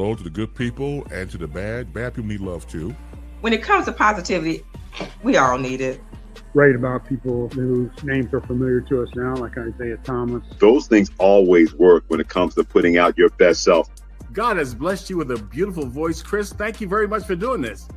hello to the good people and to the bad. Bad people need love too. When it comes to positivity, we all need it. Write about people whose names are familiar to us now, like Isaiah Thomas. Those things always work when it comes to putting out your best self. God has blessed you with a beautiful voice, Chris. Thank you very much for doing this.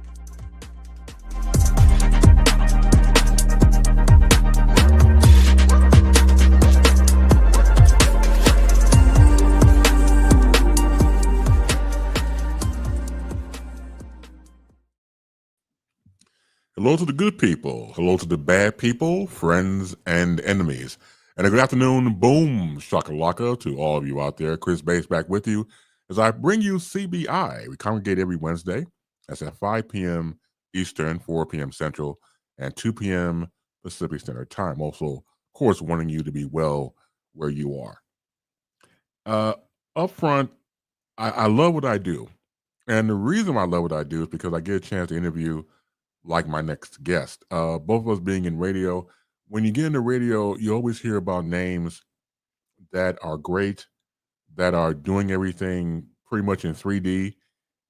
Hello to the good people. Hello to the bad people, friends and enemies. And a good afternoon, boom, shakalaka to all of you out there. Chris Bates back with you as I bring you CBI. We congregate every Wednesday. That's at 5 p.m. Eastern, 4 p.m. Central, and 2 p.m. Pacific Standard Time. Also, of course, wanting you to be well where you are. Up front, I love what I do. And the reason I love what I do is because I get a chance to interview like my next guest. Both of us being in radio, when you get into radio, you always hear about names that are great, that are doing everything pretty much in 3D,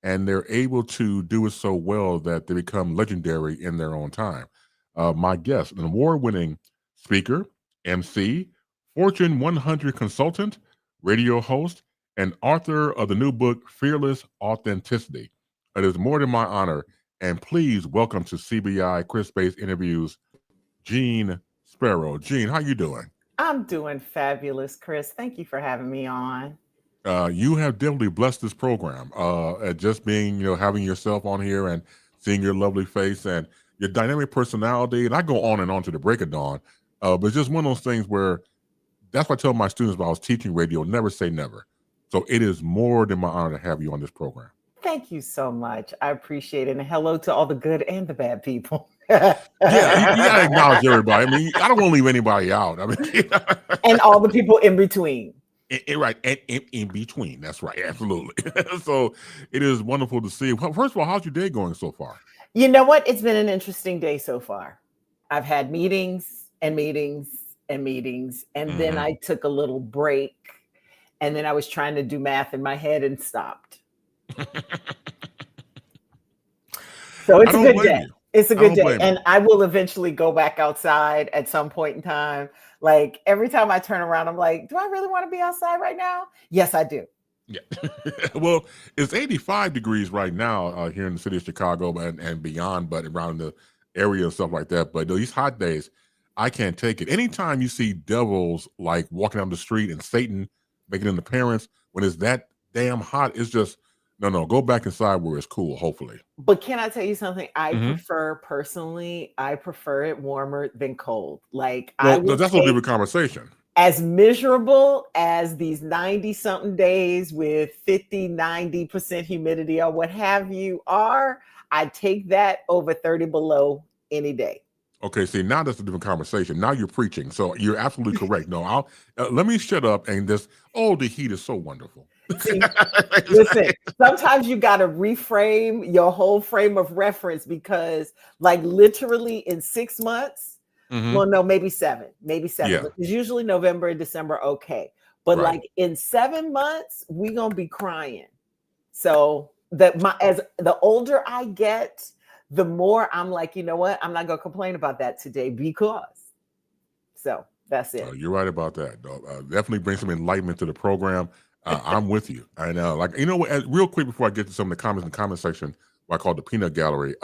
and they're able to do it so well that they become legendary in their own time. My guest, an award-winning speaker, MC, Fortune 100 consultant, radio host, and author of the new book, Fearless Authenticity. It is more than my honor. And please welcome to CBI-Chris Bates Interviews, Jeanne Sparrow. Jeanne, how you doing? I'm doing fabulous, Chris. Thank you for having me on. You have definitely blessed this program. At just being, having yourself on here and seeing your lovely face and your dynamic personality. And I go on and on to the break of dawn. But it's just one of those things where that's what I tell my students when I was teaching radio, never say never. So it is more than my honor to have you on this program. Thank you so much. I appreciate it. And hello to all the good and the bad people. Yeah, you got to acknowledge everybody. I mean, I don't want to leave anybody out. I mean, and all the people in between. Right, and in between. That's right, absolutely. So it is wonderful to see. Well, first of all, how's your day going so far? You know what? It's been an interesting day so far. I've had meetings and meetings and meetings, and then I took a little break, and then I was trying to do math in my head and stopped. So it's a good day. It's a good day. And I will eventually go back outside at some point in time. Like every time I turn around, I'm like, do I really want to be outside right now? Yes, I do. Yeah. Well, it's 85 degrees right now here in the city of Chicago and beyond, but around the area and stuff like that. But these hot days, I can't take it. Anytime you see devils like walking down the street and Satan making an appearance, when it's that damn hot, it's just, no, go back inside where it's cool, hopefully. But can I tell you something? I prefer it warmer than cold. Like, that's a different conversation. As miserable as these 90-something days with 50, 90% humidity or what have you are, I take that over 30 below any day. Okay, see, now that's a different conversation. Now you're preaching. So you're absolutely correct. No, let me shut up and just, the heat is so wonderful. See, listen, sometimes you got to reframe your whole frame of reference because like literally in 6 months, well, no, maybe seven, yeah. Because usually November and December, okay. But like in 7 months, we're going to be crying. So as the older I get, the more I'm like, you know what? I'm not going to complain about that today because. So that's it. You're right about that. Definitely bring some enlightenment to the program. I'm with you. I know. Real quick before I get to some of the comments in the comment section, what I call the peanut gallery.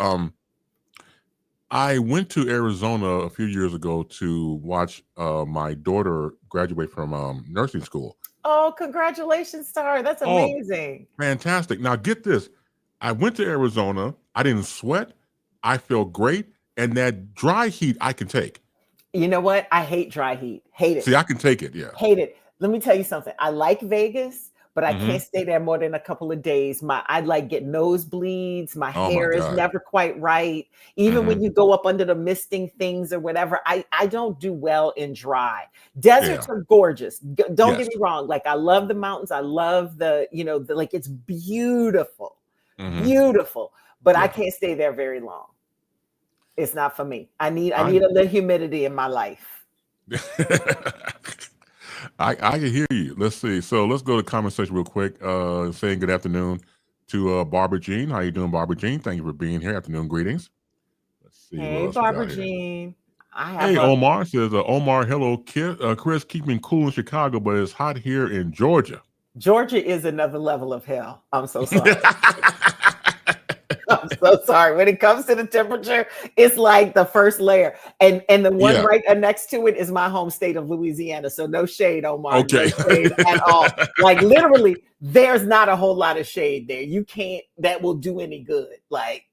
I went to Arizona a few years ago to watch my daughter graduate from nursing school. Oh, congratulations, Star. That's amazing. Fantastic. Now get this. I went to Arizona. I didn't sweat. I felt great. And that dry heat I can take. You know what? I hate dry heat. Hate it. See, I can take it. Yeah. Hate it. Let me tell you something. I like Vegas, but I can't stay there more than a couple of days. I like get nosebleeds. My hair is never quite right. Even when you go up under the misting things or whatever, I don't do well in dry. Deserts are gorgeous. Don't get me wrong. Like I love the mountains. I love like it's beautiful, beautiful, but I can't stay there very long. It's not for me. I need a little humidity in my life. I can hear you. Let's see. So let's go to comment section real quick. Saying good afternoon to Barbara Jean. How you doing, Barbara Jean? Thank you for being here. Afternoon greetings. Let's see who Hey, else we Barbara got here. Jean. Hey, Omar says, Omar, hello, Chris, keeping cool in Chicago, but it's hot here in Georgia. Georgia is another level of hell. I'm so sorry. I'm so sorry. When it comes to the temperature, it's like the first layer. And the one right next to it is my home state of Louisiana. So no shade, Omar. Okay. No shade at all. Like literally, there's not a whole lot of shade there. You can't, that will do any good. Like,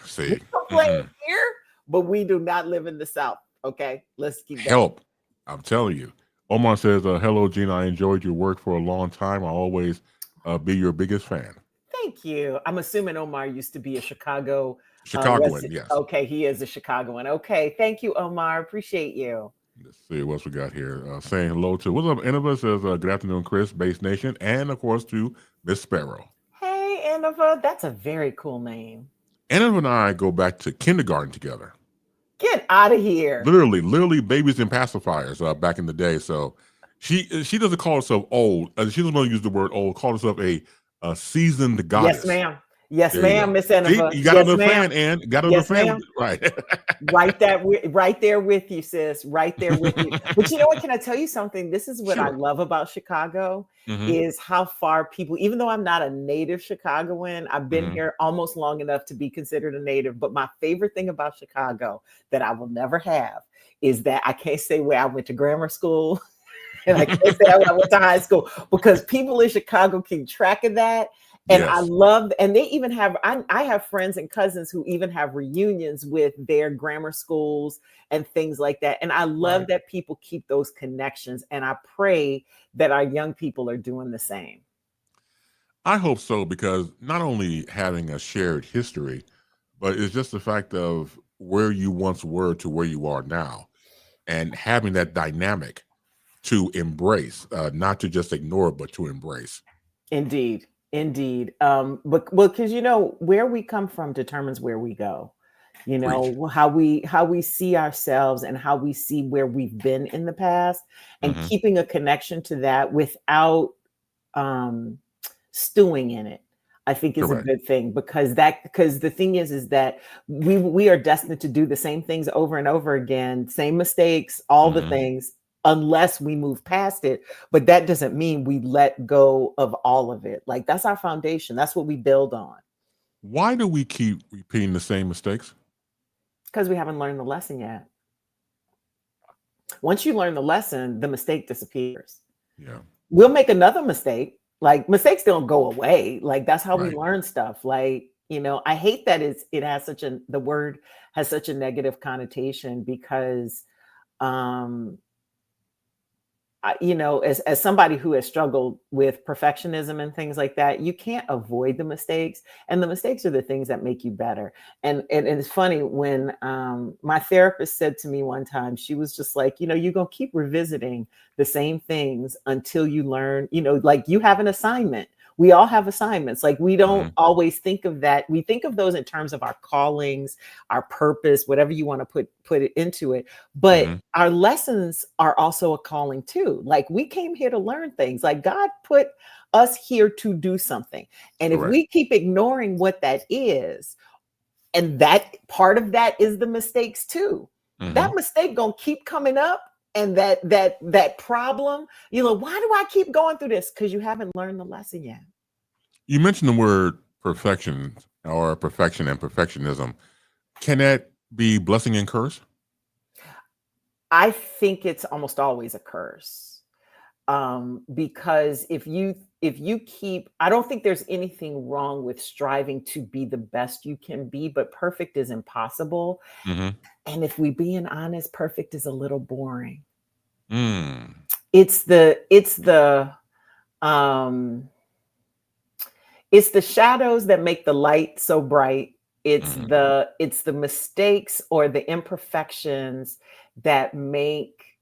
see. We complain here, but we do not live in the South. Okay. Let's keep that. Help. I'm telling you. Omar says, hello, Gina. I enjoyed your work for a long time. I'll always be your biggest fan. Thank you. I'm assuming Omar used to be a Chicagoan, yes. Okay, he is a Chicagoan. Okay, thank you, Omar. Appreciate you. Let's see what else we got here. Saying hello to, what's up, Innova? Says, good afternoon, Chris, Base Nation, and of course to Miss Sparrow. Hey, Innova. That's a very cool name. Innova and I go back to kindergarten together. Get out of here. Literally babies and pacifiers back in the day. So she doesn't call herself old. She doesn't want to use the word old. Call herself a seasoned goddess. Yes, ma'am. Yes, ma'am, Miss Innova. You got to understand, and got to understand, right? right there with you, sis. Right there with you. But you know what? Can I tell you something? This is what I love about Chicago is how far people, even though I'm not a native Chicagoan, I've been here almost long enough to be considered a native. But my favorite thing about Chicago that I will never have is that I can't say where I went to grammar school. And I can't say I went to high school because people in Chicago keep track of that. And I love, and they even have, I have friends and cousins who even have reunions with their grammar schools and things like that. And I love that people keep those connections. And I pray that our young people are doing the same. I hope so, because not only having a shared history, but it's just the fact of where you once were to where you are now, and having that dynamic to embrace, not to just ignore, but to embrace. Indeed. But because where we come from determines where we go. How we see ourselves and how we see where we've been in the past, and keeping a connection to that without stewing in it, I think is a good thing, because the thing is that we are destined to do the same things over and over again, same mistakes, all the things, unless we move past it. But that doesn't mean we let go of all of it. Like, that's our foundation. That's what we build on. Why do we keep repeating the same mistakes? Because we haven't learned the lesson yet. Once you learn the lesson, the mistake disappears. Yeah. We'll make another mistake. Like, mistakes don't go away. Like, that's how we learn stuff. Like, I hate that it has the word has such a negative connotation, because as somebody who has struggled with perfectionism and things like that, you can't avoid the mistakes, and the mistakes are the things that make you better. And it's funny when my therapist said to me one time, she was just like, you're going to keep revisiting the same things until you learn, like you have an assignment. We all have assignments. Like, we don't always think of that. We think of those in terms of our callings, our purpose, whatever you want to put it into it. But our lessons are also a calling too. Like, we came here to learn things. Like, God put us here to do something. And if we keep ignoring what that is, and that part of that is the mistakes too, that mistake gonna keep coming up. And that problem, why do I keep going through this? Because you haven't learned the lesson yet. You mentioned the word perfection, or perfection and perfectionism. Can that be blessing and curse? I think it's almost always a curse. Because if you keep, I don't think there's anything wrong with striving to be the best you can be, but perfect is impossible. And if we being honest, perfect is a little boring. It's the shadows that make the light so bright. It's the mistakes or the imperfections that make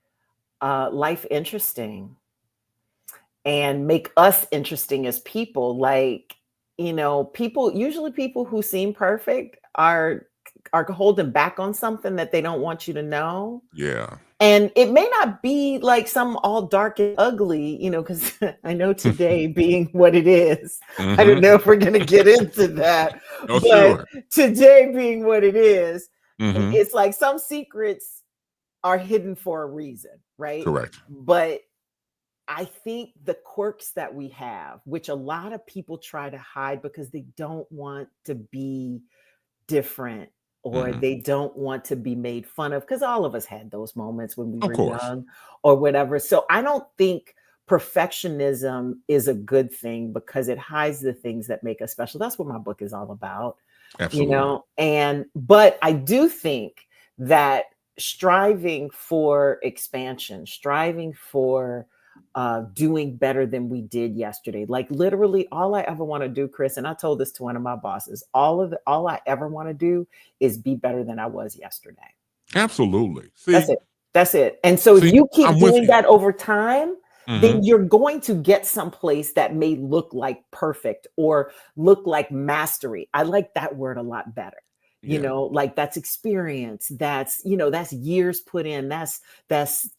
life interesting and make us interesting as people. Like, usually people who seem perfect are holding back on something that they don't want you to know. Yeah. And it may not be like some all dark and ugly, you know, because I know today being what it is, I don't know if we're going to get into that. Oh, but sure. today being what it is, Mhm. it's like some secrets are hidden for a reason, right? Correct. But I think the quirks that we have, which a lot of people try to hide because they don't want to be different or Mhm. they don't want to be made fun of, because all of us had those moments when we Of were course. young or whatever. So I don't think perfectionism is a good thing because it hides the things that make us special. That's what my book is all about, Absolutely. you know. But I do think that striving for expansion, striving for doing better than we did yesterday. Like literally all I ever want to do, Chris, and I told this to one of my bosses, all I ever want to do is be better than I was yesterday. Absolutely. See, That's it. That's it. And so if you keep I'm with doing you. that over time, then Mhm. you're going to get someplace that may look like perfect or look like mastery. I like that word a lot better. You Yeah. know, like that's experience, that's, you know, that's years put in, that's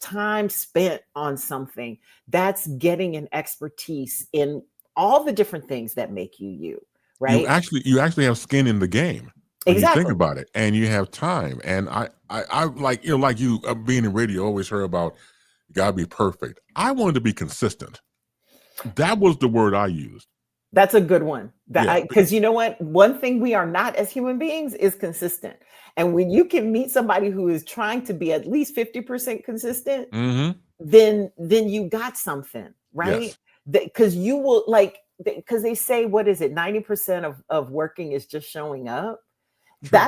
time spent on something, that's getting an expertise in all the different things that make you you, You right? actually have skin in the game when you think Exactly. about it, and you have time. And I like, you know, like you being in radio, always heard about you gotta be perfect. I wanted to be consistent. That was the word I used. That's a good one. Yeah. Because you know what? One thing we are not as human beings is consistent. And when you can meet somebody who is trying to be at least 50% consistent, Mhm. then you got something, right? Yes. Because you will like, because they say, what is it? 90% of working is just showing up. True.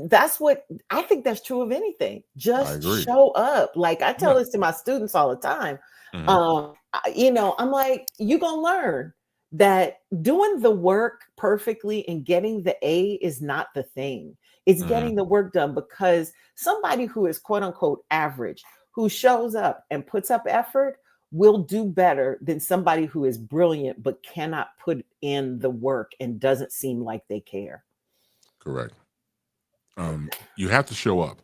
That's what I think that's true of anything. I Just agree. show up. Like I tell Yeah. this to my students all the time. Mhm. You know, I'm like, you're gonna learn that doing the work perfectly and getting the A is not the thing. It's getting Mhm. the work done, because somebody who is quote unquote average, who shows up and puts up effort, will do better than somebody who is brilliant but cannot put in the work and doesn't seem like they care. Correct. You have to show up.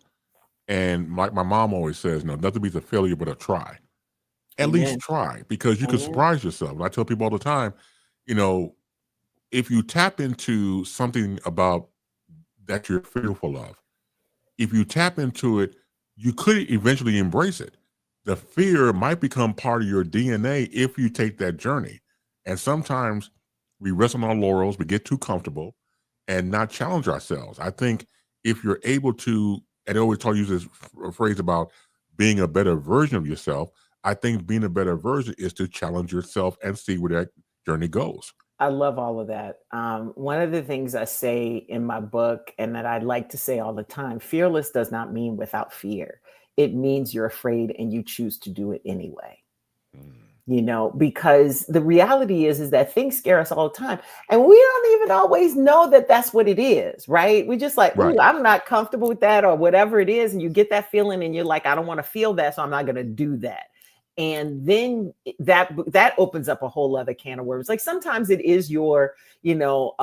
And like my mom always says, no, nothing beats a failure but a try. At least Amen. try, because you can Amen. surprise yourself. And I tell people all the time, you know, if you tap into something about that you're fearful of, if you tap into it, you could eventually embrace it. The fear might become part of your DNA if you take that journey. And sometimes we rest on our laurels, we get too comfortable and not challenge ourselves. I think if you're able to, and I always use this phrase about being a better version of yourself, I think being a better version is to challenge yourself and see where that journey goes. I love all of that. One of the things I say in my book, and that I like to say all the time, fearless does not mean without fear. It means you're afraid and you choose to do it anyway. Mm. You know, because the reality is that things scare us all the time, and we don't even always know that that's what it is, right? We just like, Right. ooh, I'm not comfortable with that, or whatever it is, and you get that feeling, and you're like, I don't want to feel that, so I'm not going to do that. And then that opens up a whole other can of worms. Like sometimes it is your, you know,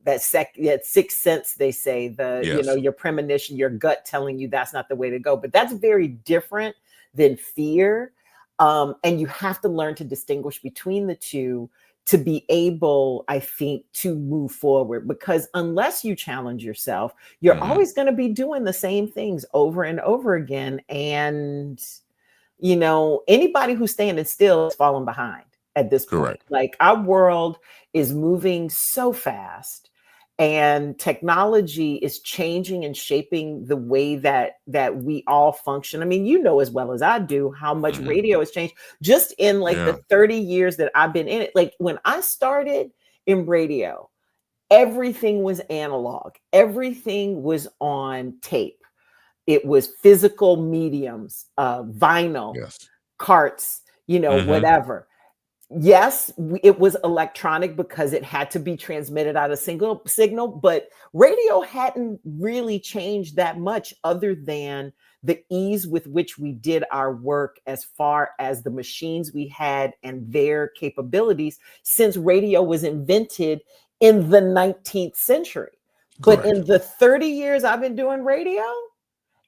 that sixth sense, they say, you know, Yes. your premonition, your gut telling you that's not the way to go. But that's very different than fear. And you have to learn to distinguish between the two to be able, I think, to move forward. Because unless you challenge yourself, you're Mhm. always going to be doing the same things over and over again. And you know, anybody who's standing still is falling behind at this point. Correct. Like our world is moving so fast, and technology is changing and shaping the way that we all function. I mean, you know as well as I do how much Mhm. radio has changed just in like Yeah. the 30 years that I've been in it. Like when I started in radio, everything was analog. Everything was on tape. It was physical mediums, vinyl, Yes. carts, you know, Mhm. whatever. Yes, it was electronic because it had to be transmitted out of single signal, but radio hadn't really changed that much other than the ease with which we did our work as far as the machines we had and their capabilities, since radio was invented in the 19th century. But Correct. in the 30 years I've been doing radio,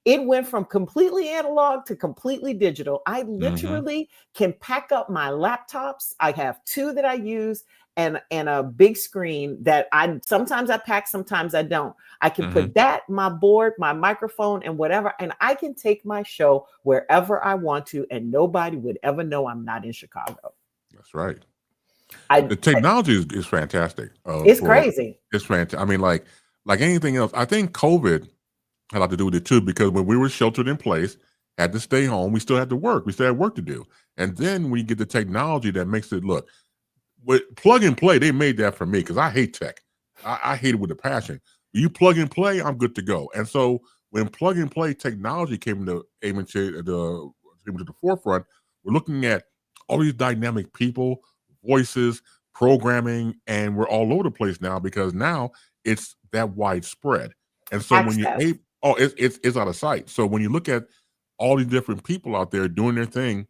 It went from completely analog to completely digital. I literally can pack up my laptops. I have 2 that I use and a big screen that sometimes I pack, sometimes I don't. I can put that, my board, my microphone, and whatever, and I can take my show wherever I want to, and nobody would ever know I'm not in Chicago. That's right. The technology is fantastic. It's crazy. It's fantastic. I mean, like anything else, I think COVID had a lot to do with it too, because when we were sheltered in place, had to stay home, we still had to work. We still had work to do. And then when you get the technology that makes it look, with plug and play, they made that for me because I hate tech. I hate it with a passion. You plug and play, I'm good to go. And so when plug and play technology came to the forefront, we're looking at all these dynamic people, voices, programming, and we're all over the place now because now it's that widespread. And so when you're able, it's out of sight. So when you look at all these different people out there doing their thing,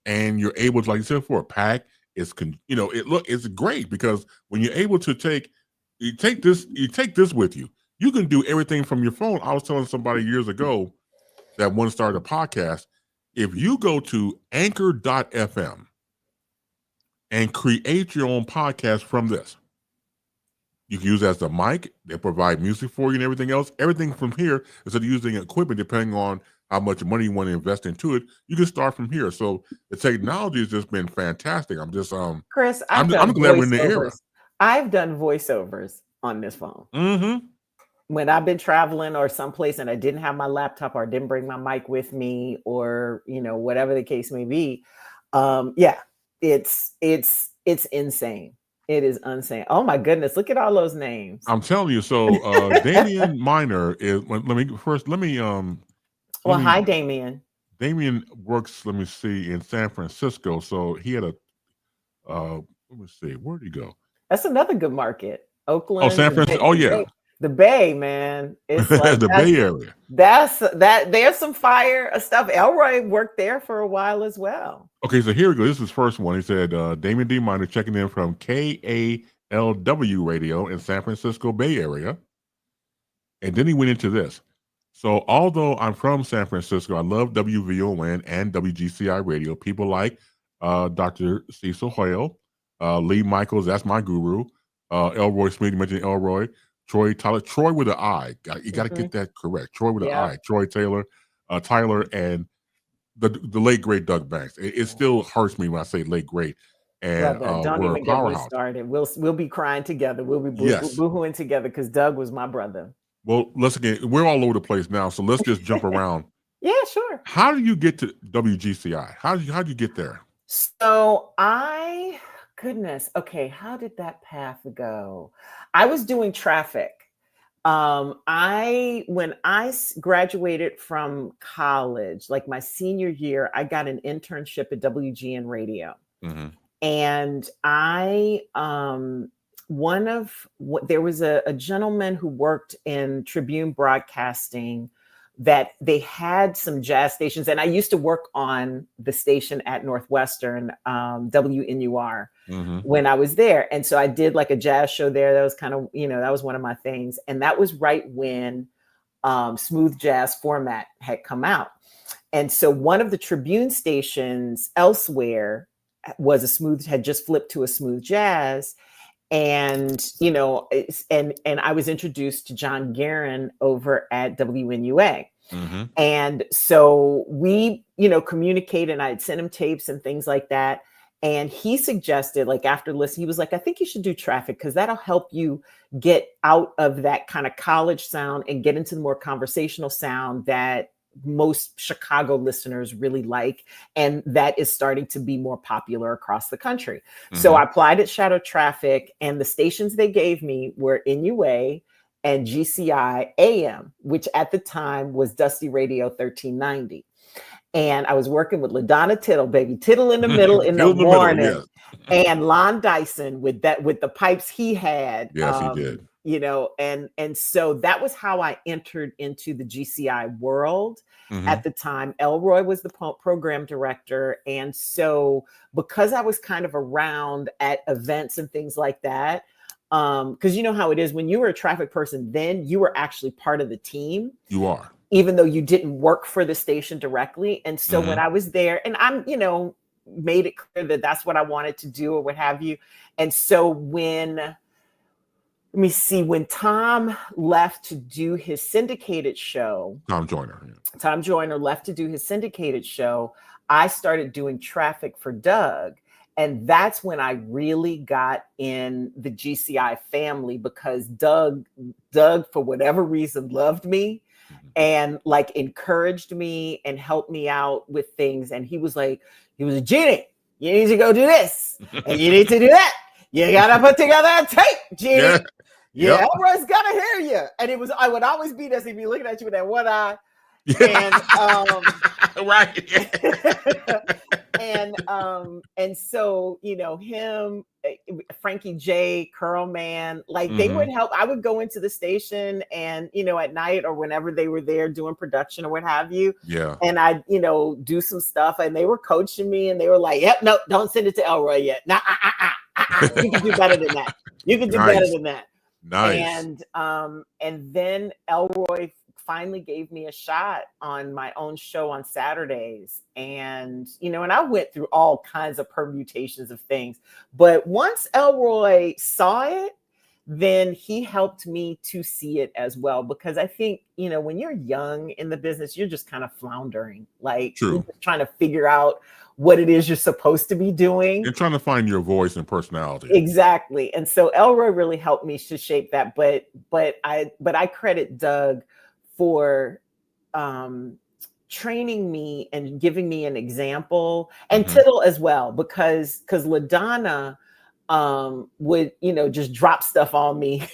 and you're able to, like you said before, pack, it's great because when you're able to take this with you, you can do everything from your phone. I was telling somebody years ago that wanted to start a podcast. If you go to anchor.fm and create your own podcast from this, you can use it as the mic. They provide music for you and everything else. Everything from here, instead of using equipment, depending on how much money you want to invest into it, you can start from here. So the technology has just been fantastic. I'm just Chris, I'm glad we're in the era. I've done voiceovers on this phone. When I've been traveling or someplace and I didn't have my laptop or didn't bring my mic with me, or whatever the case may be, it's insane. It is insane. Oh my goodness! Look at all those names. I'm telling you. So Damian Miner is. Hi, Damian. Damian works. Let me see, in San Francisco. So he had let me see. Where'd he go? That's another good market. Oakland. Oh, San Francisco. Oh yeah. The Bay, man. It's like the Bay Area. There's some fire stuff. Elroy worked there for a while as well. Okay, so here we go. This is his first one. He said, Damon D. Miner checking in from KALW Radio in San Francisco Bay Area. And then he went into this. So although I'm from San Francisco, I love WVON and WGCI Radio. People like Dr. Cecil Hoyle, Lee Michaels, that's my guru. Elroy Smith, you mentioned Elroy. Troy Tyler, Troy with an I. You got to get that correct. Troy with an I. Troy Taylor, Tyler, and the late great Doug Banks. It still hurts me when I say late great. And don't even get me started. We'll be crying together. We'll be boohooing together because Doug was my brother. Well, we're all over the place now, so let's just jump around. Yeah, sure. How do you get to WGCI? How do you get there? So goodness. Okay. How did that path go? I was doing traffic. When I graduated from college, like my senior year, I got an internship at WGN Radio. And there was a gentleman who worked in Tribune Broadcasting that they had some jazz stations. And I used to work on the station at Northwestern, WNUR, when I was there. And so I did like a jazz show there. That was kind of, that was one of my things. And that was right when smooth jazz format had come out. And so one of the Tribune stations elsewhere had just flipped to a smooth jazz. And, and I was introduced to John Guerin over at WNUA. And so we, communicated, and I'd send him tapes and things like that. And he suggested, like, after listening, he was like, I think you should do traffic because that'll help you get out of that kind of college sound and get into the more conversational sound that most Chicago listeners really like, and that is starting to be more popular across the country. So I applied at Shadow Traffic, and the stations they gave me were NUA and GCI AM, which at the time was Dusty Radio 1390. And I was working with LaDonna Tittle, baby Tittle in the middle in the morning, and Lon Dyson with the pipes he had. Yes, he did. And so that was how I entered into the GCI world. At the time. Elroy was the program director. And so because I was kind of around at events and things like that, because you know how it is when you were a traffic person, then you were actually part of the team. You are. even though you didn't work for the station directly. And so when I was there, and I'm, made it clear that that's what I wanted to do or what have you. And so when Tom left to do his syndicated show, Tom Joyner left to do his syndicated show, I started doing traffic for Doug. And that's when I really got in the GCI family, because Doug, for whatever reason, loved me and like encouraged me and helped me out with things. And he was like, Jeannie, you need to go do this and you need to do that. You got to put together a tape, Jeannie. Yeah, Elroy's got to hear you. And I would always be there. So he'd be looking at you with that one eye. And and so him, Frankie J, Curl Man, like they would help. I would go into the station and at night or whenever they were there doing production or what have you, and I'd do some stuff, and they were coaching me, and they were like, yep, no, don't send it to Elroy yet. No, you can do better than that. You can do better than that. Nice. And then Elroy finally gave me a shot on my own show on Saturdays. And, and I went through all kinds of permutations of things. But once Elroy saw it, then he helped me to see it as well. Because I think, when you're young in the business, you're just kind of floundering. Like, you're just trying to figure out what it is you're supposed to be doing. You're trying to find your voice and personality. Exactly. And so Elroy really helped me to shape that. But I credit Doug for training me and giving me an example, and Tittle as well, because LaDonna would, just drop stuff on me.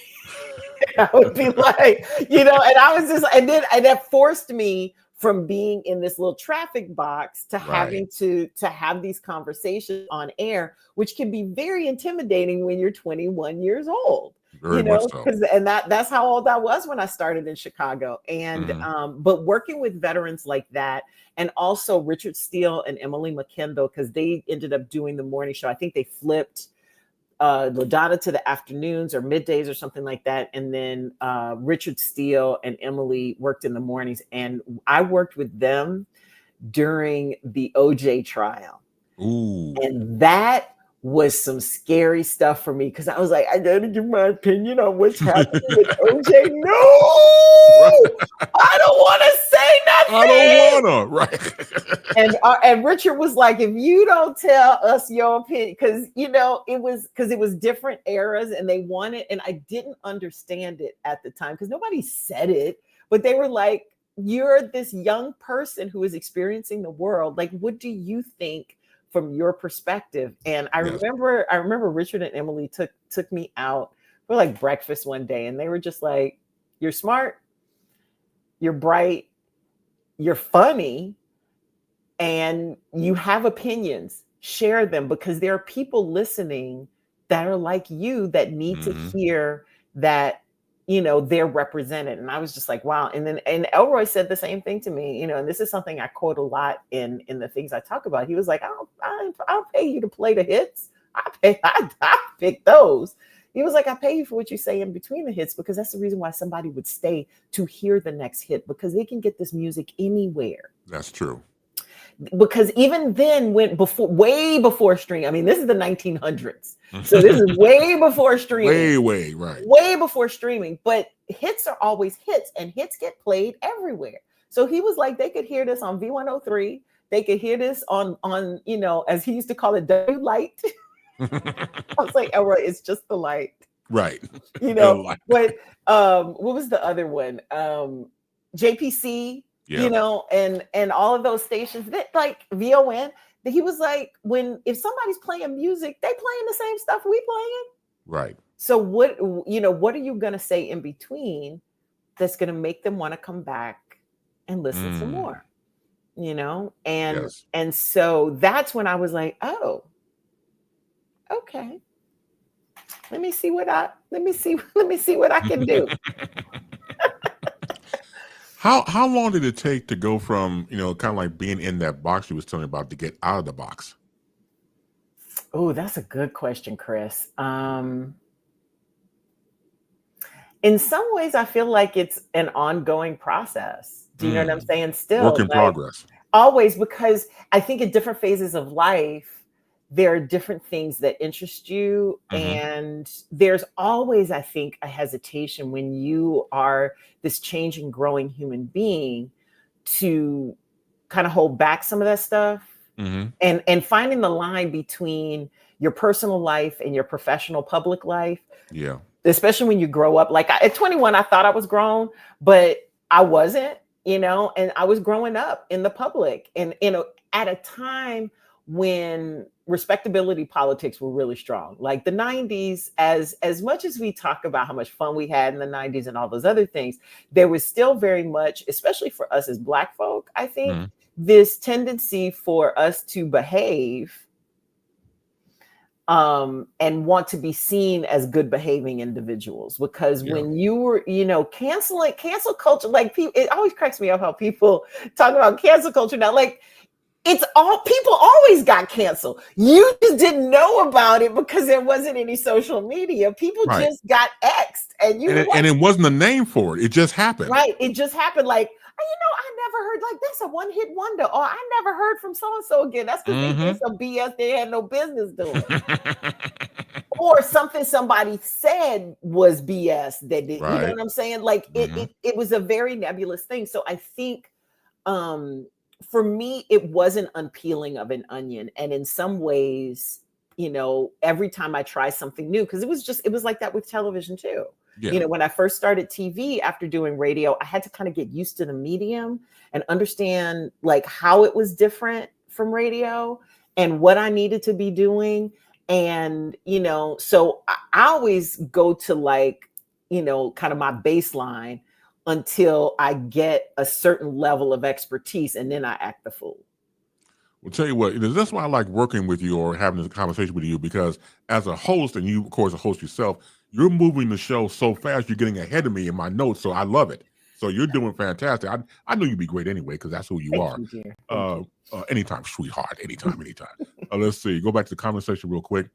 I would be like, and I was just, and that forced me from being in this little traffic box to having to have these conversations on air, which can be very intimidating when you're 21 years old. Very much so. And that's how old I was when I started in Chicago. And but working with veterans like that, and also Richard Steele and Emily McKendall, because they ended up doing the morning show. I think they flipped LaDonna to the afternoons or middays or something like that. And then Richard Steele and Emily worked in the mornings. And I worked with them during the OJ trial. Ooh. And that was some scary stuff for me, because I was like, I gotta give my opinion on what's happening with OJ. No, I don't want to say nothing. I don't wanna, right? And Richard was like, if you don't tell us your opinion, because it was different eras, and they wanted, and I didn't understand it at the time because nobody said it, but they were like, you're this young person who is experiencing the world. Like, what do you think from your perspective? And I remember Richard and Emily took me out for like breakfast one day, and they were just like, you're smart, you're bright, you're funny, and you have opinions. Share them, because there are people listening that are like you that need to hear that they're represented. And I was just like, wow. And Elroy said the same thing to me, and this is something I quote a lot in the things I talk about. He was like, I'll pay you to play the hits. I pick those. He was like, I pay you for what you say in between the hits, because that's the reason why somebody would stay to hear the next hit, because they can get this music anywhere. That's true. Because even then, way before streaming, I mean, this is the 1900s. So this is way before streaming. Way before streaming. But hits are always hits, and hits get played everywhere. So he was like, they could hear this on V103. They could hear this on as he used to call it, W Light. I was like, Elroy, it's just the light. Right. But what was the other one? JPC. And all of those stations that, like VON, that he was like, if somebody's playing music, they playing the same stuff we playing. Right. So what are you going to say in between that's going to make them want to come back and listen some more, and so that's when I was like, oh, okay, let me see what I can do. How long did it take to go from, kind of like being in that box you was telling me about, to get out of the box? Oh, that's a good question, Chris. In some ways, I feel like it's an ongoing process. Do you know what I'm saying? Still, work in like, progress. always, because I think at different phases of life, there are different things that interest you. And there's always, I think, a hesitation when you are this changing, growing human being to kind of hold back some of that stuff. And finding the line between your personal life and your professional public life. Yeah. Especially when you grow up. Like at 21, I thought I was grown, but I wasn't, and I was growing up in the public and, at a time when respectability politics were really strong. Like the 90s, as much as we talk about how much fun we had in the 90s and all those other things, there was still very much, especially for us as Black folk, I think, this tendency for us to behave and want to be seen as good behaving individuals, because when you were, cancel culture, like people, it always cracks me up how people talk about cancel culture now. Like people always got canceled. You just didn't know about it because there wasn't any social media. People just got X'd, and it wasn't a name for it. It just happened. Right. It just happened. Like, I never heard, like, that's a one-hit wonder. Or I never heard from so-and-so again. That's because they did some BS they had no business doing. Or something somebody said was BS that did. You know what I'm saying? Like, it was a very nebulous thing. So I think for me, it was an unpeeling of an onion. And in some ways, every time I try something new, because it was like that with television too. Yeah. When I first started TV after doing radio, I had to kind of get used to the medium and understand like how it was different from radio and what I needed to be doing. And, so I always go to like, kind of my baseline until I get a certain level of expertise, and then I act the fool. Well, tell you what, that's why I like working with you or having this conversation with you, because as a host, and you, of course, a host yourself, you're moving the show so fast, you're getting ahead of me in my notes, so I love it. So you're doing fantastic. I knew you'd be great anyway, because that's who you are. Thank you. Anytime, sweetheart, anytime. Let's see. Go back to the conversation real quick.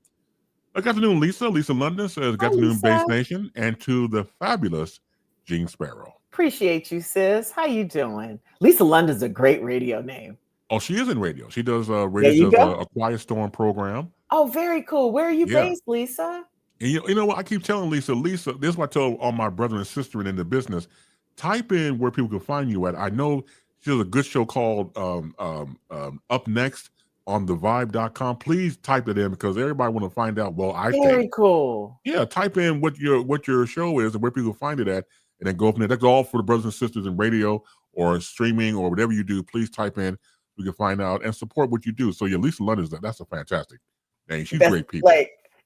Good afternoon, Lisa. Lisa London says, good afternoon, Base Nation, and to the fabulous Jeanne Sparrow. Appreciate you, sis. How you doing? Lisa London's a great radio name. Oh, she is in radio. She does radio. She does a Quiet Storm program. Oh, very cool. Where are you based, Lisa? And you know what? I keep telling Lisa, this is what I tell all my brother and sister in the business. Type in where people can find you at. I know she has a good show called Up Next on thevibe.com. Please type it in, because everybody want to find out. Well, very cool. Yeah, type in what your show is and where people find it at, and then go from there. That's all for the brothers and sisters in radio or streaming or whatever you do. Please type in. We can find out and support what you do. So yeah, Lisa London, that's a fantastic name. She's great people.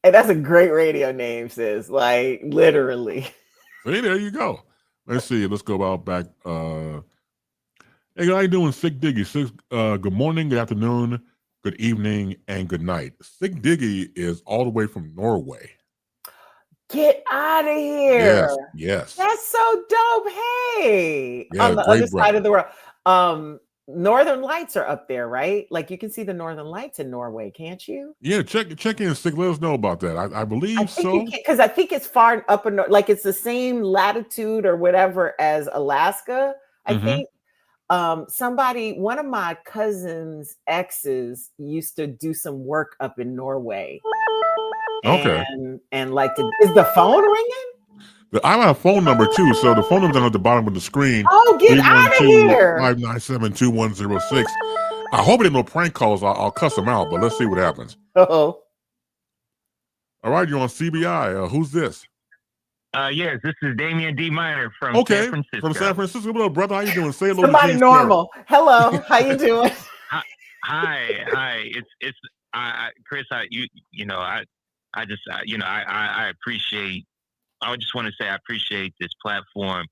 And that's a great radio name, sis. Like literally. Hey, there you go. Let's see. Let's go about back. Hey, how you doing, Sick Diggy? Good morning, good afternoon, good evening, and good night. Sick Diggy is all the way from Norway. Get out of here. Yes. That's so dope. Hey. Yeah, on the other side of the world. Northern Lights are up there, right? Like you can see the Northern Lights in Norway, can't you? Yeah, check in, Sick. Let us know about that. I believe so. Because I think it's far up in, like it's the same latitude or whatever as Alaska. I think one of my cousin's exes used to do some work up in Norway. Okay. And like, is the phone ringing? I have a phone number too, so the phone number's down at the bottom of the screen. Oh, get out of here! 597-2106. I hope it ain't no prank calls. I'll cuss them out, but let's see what happens. Uh-oh. All right, you're on CBI. Who's this? Yes, this is Damian D. Minor from San Francisco. From San Francisco. What up, brother? How you doing? Say hello. Somebody normal. Hello. How you doing? Hi. It's Chris. I appreciate. I just want to say I appreciate this platform.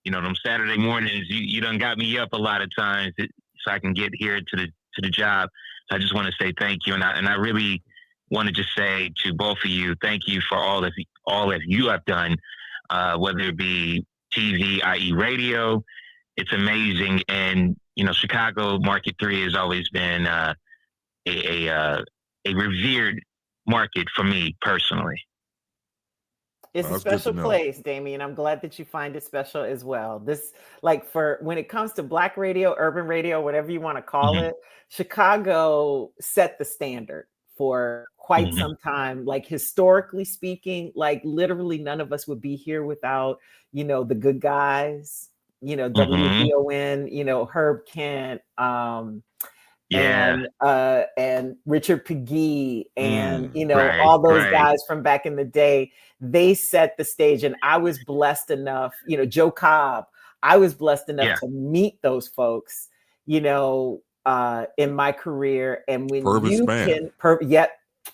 Them Saturday mornings, you done got me up a lot of times so I can get here to the job. So I just want to say thank you, and I really want to just say to both of you, thank you for all that you have done, whether it be TV, i.e. radio. It's amazing, and Chicago Market 3 has always been a revered market for me personally. It's a special place, Damien. I'm glad that you find it special as well. This, like, for when it comes to Black radio, urban radio, whatever you want to call it, Chicago set the standard for quite some time. Like, historically speaking, like literally none of us would be here without, you know, the good guys, you know, WVON, Herb Kent, and Richard Pegee, and all those guys from back in the day. They set the stage, and I was blessed enough, Joe Cobb. I was blessed enough to meet those folks, in my career. And when you can,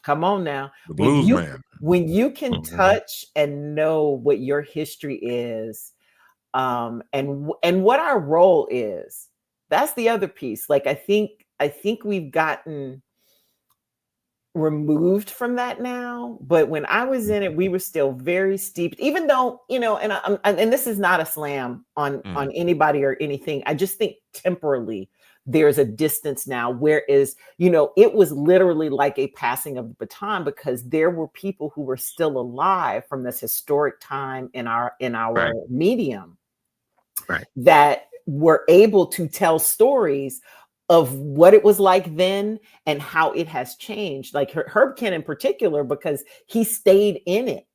come on now, the blues man. When you can touch and know what your history is, and what our role is, that's the other piece. Like, I think we've gotten removed from that now, but when I was in it, we were still very steeped, even though, and this is not a slam on anybody or anything. I just think temporally there's a distance now, whereas, it was literally like a passing of the baton, because there were people who were still alive from this historic time in our medium, that were able to tell stories of what it was like then and how it has changed. Like Herb Kent in particular, because he stayed in it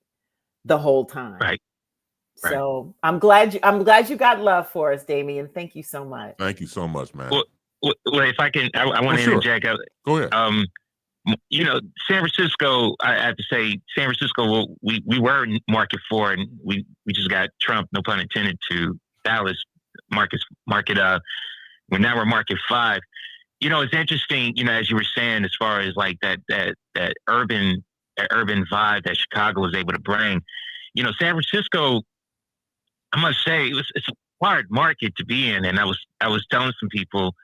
the whole time. Right. So I'm glad you got love for us, Damien. Thank you so much. Thank you so much, man. Well, if I can, I want to interject. Go ahead. San Francisco, I have to say, San Francisco, we were in market 4, and we just got Trump, no pun intended, to Dallas market. Well, now we're market 5. It's interesting, as you were saying, as far as like that urban vibe that Chicago was able to bring. San Francisco, I must say, it's a hard market to be in. And I was telling some people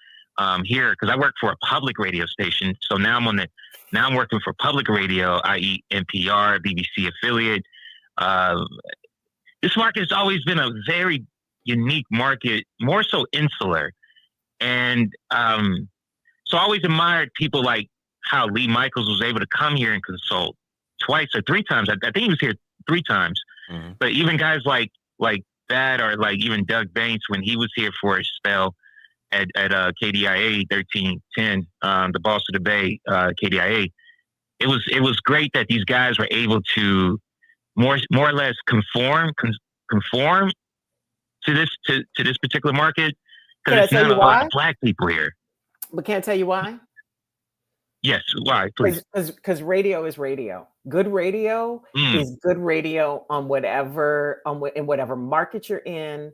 here, because I work for a public radio station. So now I'm working for public radio, i.e. NPR, BBC affiliate. This market has always been a very unique market, more so insular. And so I always admired people like how Lee Michaels was able to come here and consult twice or 3 times. I think he was here 3 times. But even guys like that, or like even Doug Banks, when he was here for a spell at KDIA 1310, the Boss of the Bay, KDIA, it was great that these guys were able to more or less conform to this particular market. Because it's not a lot of Black people here. But can't I tell you why? Yes, why? Please. Because radio is radio. Good radio is good radio in whatever market you're in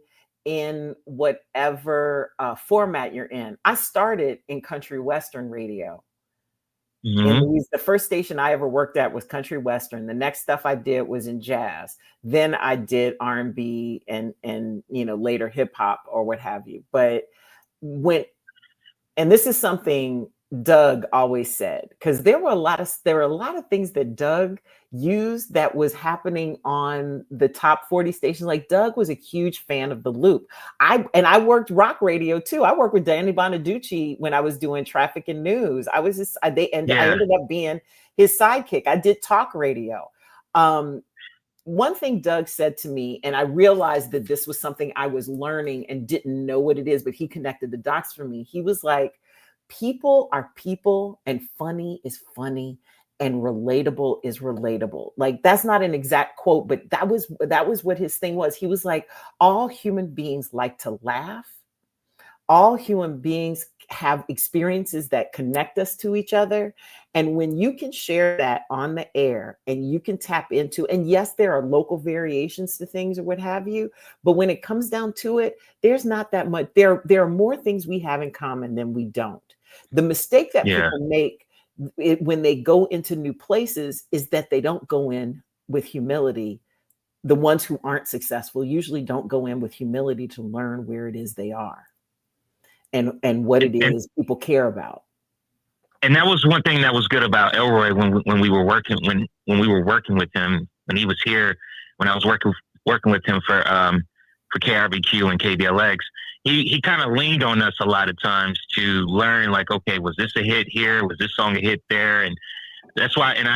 whatever format you're in. I started in country western radio. The first station I ever worked at was country western. The next stuff I did was in jazz. Then I did R&B and later hip hop or what have you. But and this is something Doug always said, because there were a lot of things that Doug used that was happening on the top 40 stations. Like, Doug was a huge fan of the Loop. I worked rock radio too. I worked with Danny Bonaducci when I was doing traffic and news. I ended up being his sidekick. I did talk radio. One thing Doug said to me, and I realized that this was something I was learning and didn't know what it is, but he connected the dots for me. He was like, people are people, and funny is funny, and relatable is relatable. Like, that's not an exact quote, but that was what his thing was. He was like, all human beings like to laugh. All human beings have experiences that connect us to each other. And when you can share that on the air and you can tap into, and yes, there are local variations to things or what have you, but when it comes down to it, there's not that much. There are more things we have in common than we don't. The mistake that people make when they go into new places is that they don't go in with humility. The ones who aren't successful usually don't go in with humility to learn where it is they are and what it is people care about. And that was one thing that was good about Elroy when we were working with him, when he was here, when I was working with him for KRBQ and KBLX. He kind of leaned on us a lot of times to learn, like, okay, was this a hit here? Was this song a hit there? And that's why, and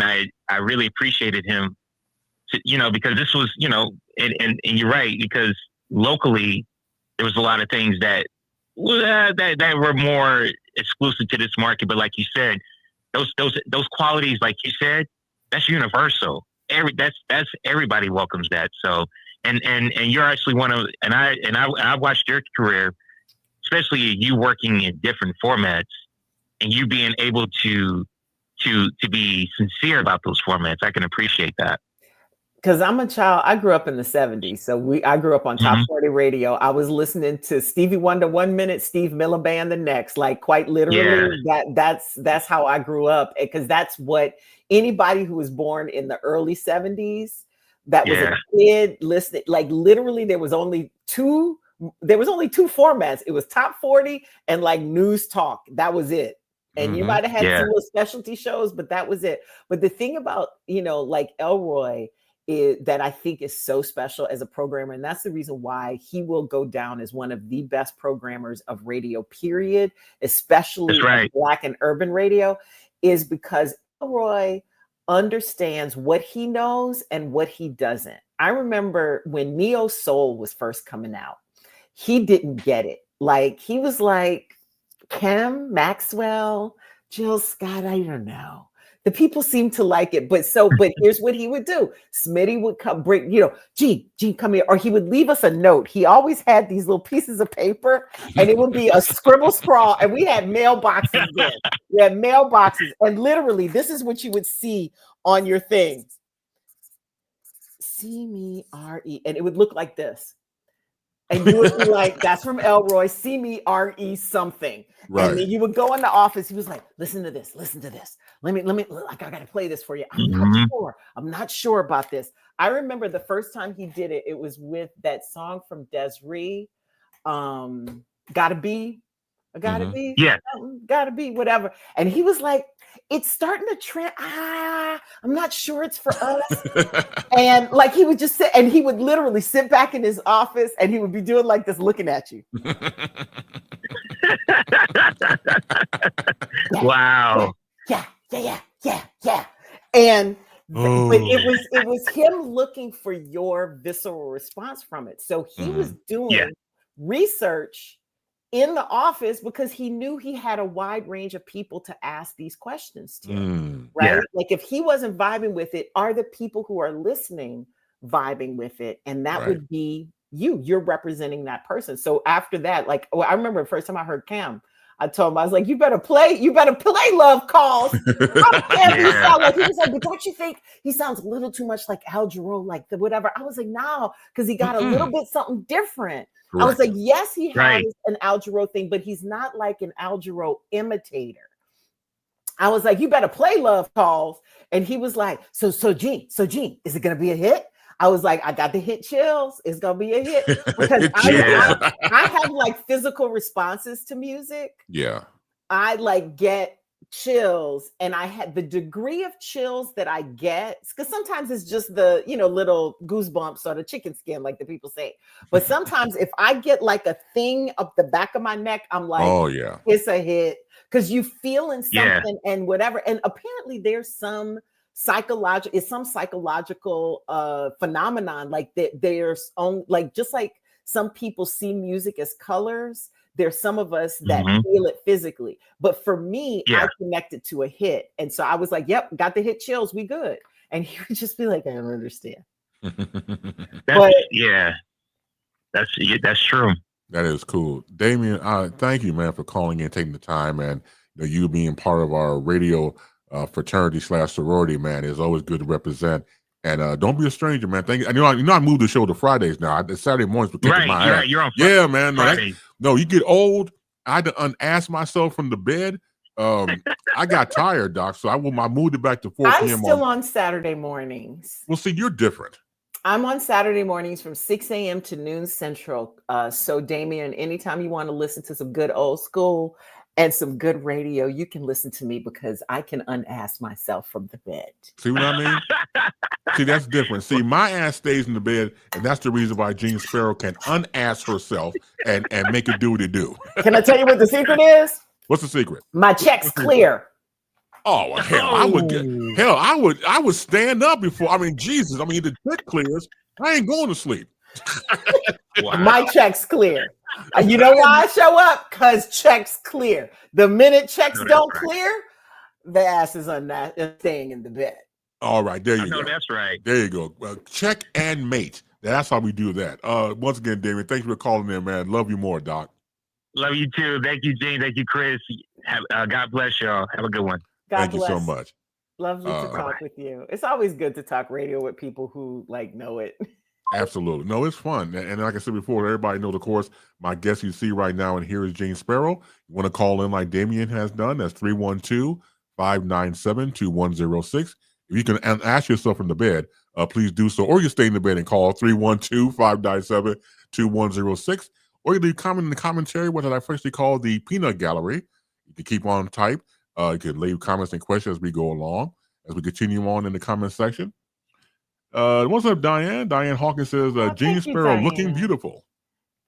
I really appreciated him because this was, and you're right, because locally there was a lot of things that were more exclusive to this market. But like you said, those qualities, like you said, that's universal. That's everybody welcomes that. So, and you're actually one of, and I watched your career, especially you working in different formats and you being able to be sincere about those formats. I can appreciate that. Because I'm a child, I grew up in the 70s. So I grew up on Top 40 radio. I was listening to Stevie Wonder 1 minute, Steve Miller Band the next, like quite literally. That's how I grew up. Because that's what anybody who was born in the early 70s, that was a kid listening, like literally there was only two formats. It was Top 40 and like news talk. That was it. And you might have had some little specialty shows, but that was it. But the thing about, like Elroy, that I think is so special as a programmer, and that's the reason why he will go down as one of the best programmers of radio, period, especially Black and urban radio, is because Elroy understands what he knows and what he doesn't. I remember when Neo Soul was first coming out, he didn't get it. Like, he was like, Kim, Maxwell, Jill Scott, I don't know. The people seem to like it, but here's what he would do. Smitty would come bring, Jeanne, come here. Or he would leave us a note. He always had these little pieces of paper and it would be a scribble scrawl. And we had mailboxes then. We had mailboxes. And literally, this is what you would see on your things. See me, R-E. And it would look like this. And you would be like, that's from Elroy, see me, R-E something. Right. And then you would go in the office. He was like, listen to this. Let me, like, I got to play this for you. I'm not sure about this. I remember the first time he did it, it was with that song from Desiree, Gotta Be. Gotta be, whatever. And he was like, it's starting to trend. I'm not sure it's for us. And like, he would just sit and he would literally sit back in his office and he would be doing like this, looking at you. Wow. Yeah. And but it was him looking for your visceral response from it. So he was doing research in the office because he knew he had a wide range of people to ask these questions to, right? Yeah. Like, if he wasn't vibing with it, are the people who are listening vibing with it? And that would be you're representing that person. So after that, like, I remember the first time I heard Cam, I told him, I was like, you better play Love Calls. I don't care if he sound like, he was like, but don't you think he sounds a little too much like Al Jarreau, like the whatever? I was like, no, because he got a little bit something different. Correct. I was like, yes, he has an Al Jarreau thing, but he's not like an Al Jarreau imitator. I was like, you better play Love Calls. And he was like, so Jeanne, is it going to be a hit? I was like, I got the hit chills. It's going to be a hit. Because I have like physical responses to music. Yeah. I like get chills, and I had the degree of chills that I get, because sometimes it's just the little goosebumps or the chicken skin, like the people say, but sometimes if I get like a thing up the back of my neck, I'm like, oh yeah, it's a hit, because you feeling something and whatever. And apparently there's some psychological phenomenon, like there's like, just like some people see music as colors, there's some of us that feel it physically. But for me, I connected to a hit. And so I was like, yep, got the hit chills, we good. And he would just be like, I don't understand. That's true. That is cool. Damien, thank you, man, for calling in, taking the time, and you being part of our radio fraternity / sorority, man. It's always good to represent. And don't be a stranger, man. Thank you. I moved the show to Fridays now. Saturday mornings were kicking my ass. You're on man. No, you get old. I had to unask myself from the bed. I got tired, Doc. So I moved it back to 4 p.m. I'm still on Saturday mornings. Well, see, you're different. I'm on Saturday mornings from 6 a.m. to noon Central. So, Damien, anytime you want to listen to some good old school and some good radio, you can listen to me, because I can unask myself from the bed. See what I mean? See, that's different. See, my ass stays in the bed, and that's the reason why Jeanne Sparrow can unask herself and make it do what it do. Can I tell you what the secret is? What's the secret? My check's clear. Oh well, hell, I would stand up before. I mean, Jesus. I mean, the check clears. I ain't going to sleep. Wow. My check's clear. You know why I show up? Because checks clear. The minute checks don't clear, the ass is staying in the bed. All right, there you go. That's right. There you go. Check and mate. That's how we do that. Once again, Damien, thanks for calling in, man. Love you more, Doc. Love you too. Thank you, Jeanne. Thank you, Chris. God bless y'all. Have a good one. Thank you so much. Lovely to talk with you. It's always good to talk radio with people who know it. Absolutely. No, it's fun. And like I said before, everybody knows, of course, my guest you see right now and here is Jeanne Sparrow. You want to call in like Damien has done, that's 312-597-2106. If you can ask yourself from the bed, please do so. Or you stay in the bed and call 312-597-2106. Or you leave comment in the commentary, what I firstly call the peanut gallery. You can keep on type. You can leave comments and questions as we go along, as we continue on in the comment section. What's up, Diane? Diane Hawkins says, Jeanne Sparrow looking beautiful.